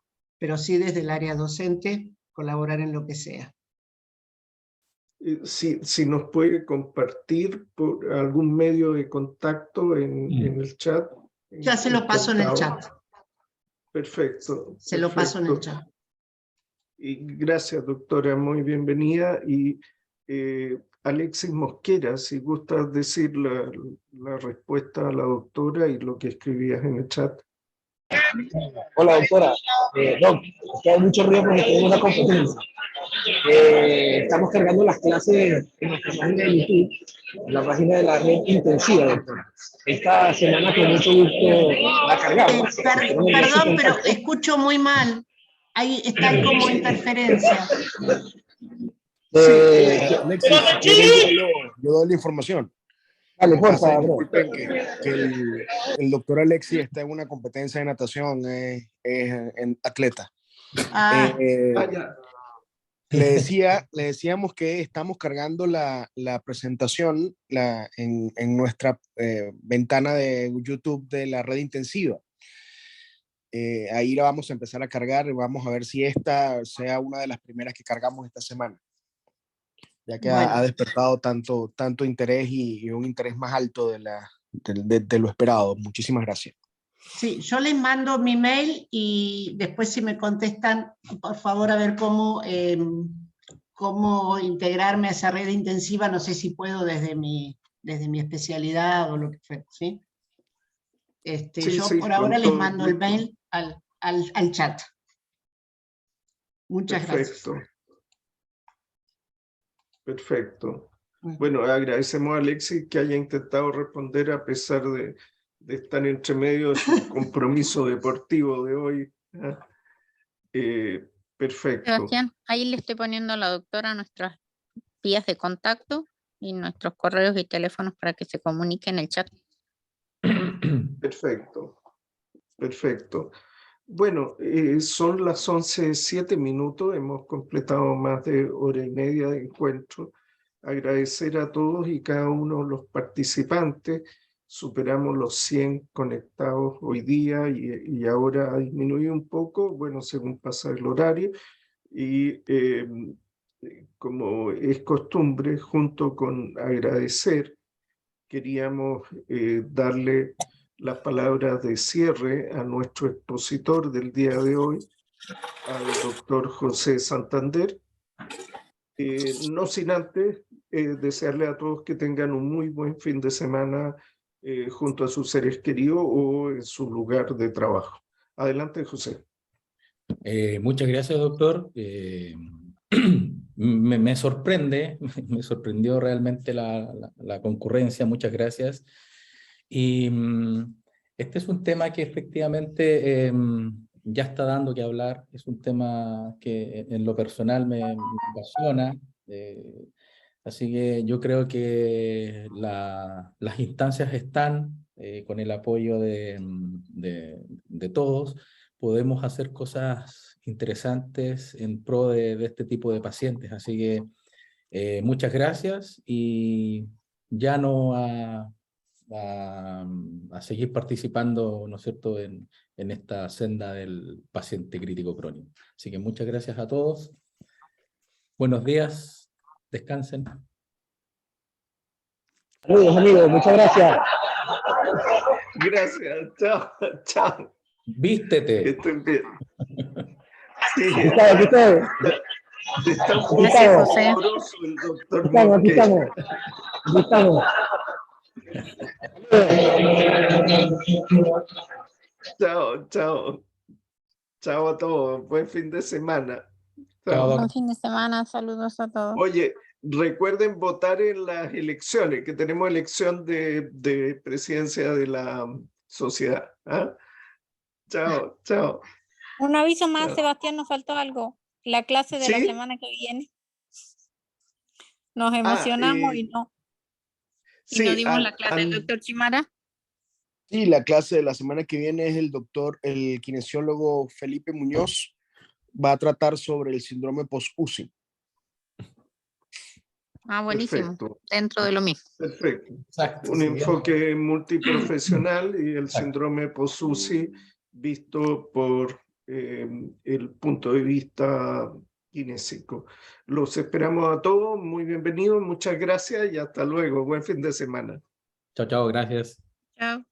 sí desde el área docente, colaborar en lo que sea. Si nos puede compartir por algún medio de contacto en el chat. Ya se lo paso en el chat. Perfecto. Se lo paso en el chat. Y gracias, doctora, muy bienvenida. Y Alexis Mosquera, si gustas decir la respuesta a la doctora y lo que escribías en el chat. Hola, doctora. Doc, hay mucho ruido porque tenemos una competencia. Estamos cargando las clases en nuestra página de YouTube, en la página de la red intensiva, doctora. Esta semana con mucho gusto la cargamos. Perdón, pero escucho muy mal. Ahí está como interferencia. Alexis, yo doy la información. Vale, por favor. Disculpen que el doctor Alexis está en una competencia de natación, es atleta. Le decíamos que estamos cargando la presentación en nuestra ventana de YouTube de la red intensiva. Ahí la vamos a empezar a cargar y vamos a ver si esta sea una de las primeras que cargamos esta semana, ya que ha despertado tanto interés y un interés más alto de lo esperado. Muchísimas gracias. Sí, yo les mando mi mail y después si me contestan, por favor, a ver cómo integrarme a esa red intensiva, no sé si puedo desde mi especialidad o lo que fuera, ¿sí? Yo por ahora les mando el mail al chat. Muchas gracias. Perfecto. Bueno, agradecemos a Alexis que haya intentado responder a pesar de estar entre medio de su compromiso deportivo de hoy. Perfecto. Sebastián, ahí le estoy poniendo a la doctora nuestras vías de contacto y nuestros correos y teléfonos para que se comunique en el chat. Perfecto. Perfecto. Bueno, son las 11:07, hemos completado más de hora y media de encuentro. Agradecer a todos y cada uno de los participantes. Superamos los 100 conectados hoy día y ahora ha disminuido un poco, bueno, según pasa el horario. Y como es costumbre, junto con agradecer, queríamos darle las palabras de cierre a nuestro expositor del día de hoy, al doctor José Santander. No sin antes desearle a todos que tengan un muy buen fin de semana junto a sus seres queridos o en su lugar de trabajo. Adelante, José. Muchas gracias, doctor. Me sorprende, me sorprendió realmente la concurrencia, muchas gracias. Y este es un tema que efectivamente ya está dando que hablar, es un tema que en lo personal me apasiona, así que yo creo que las instancias están con el apoyo de todos, podemos hacer cosas interesantes en pro de este tipo de pacientes, así que muchas gracias y ya no a seguir participando, ¿no es cierto?, en esta senda del paciente crítico crónico. Así que muchas gracias a todos. Buenos días, descansen. Saludos, amigos, muchas gracias. Gracias, chao, chao. Vístete. Que estén bien. Sí, Aquí estoy. está un poco Gracias, José. doloroso el doctor Aquí Mosquera. estamos. Aquí estamos. Chao, chao. Chao a todos. Buen fin de semana. Chao, Buen fin de semana, saludos a todos. Oye, recuerden votar en las elecciones, que tenemos elección de presidencia de la sociedad. ¿Ah? Chao, chao. Un aviso más, Chao. Sebastián, nos faltó algo. La clase de la ¿Sí? semana que viene. Nos emocionamos y no sí, dimos la clase del doctor Chimara. Sí, la clase de la semana que viene es el kinesiólogo Felipe Muñoz. Va a tratar sobre el síndrome post-UCI. Ah, buenísimo. Perfecto. Dentro de lo mismo. Perfecto. Exacto, Un sí, enfoque multiprofesional y el Exacto. síndrome post-UCI visto por el punto de vista kinésico. Los esperamos a todos, muy bienvenidos, muchas gracias y hasta luego. Buen fin de semana. Chao, chao, gracias. Chao.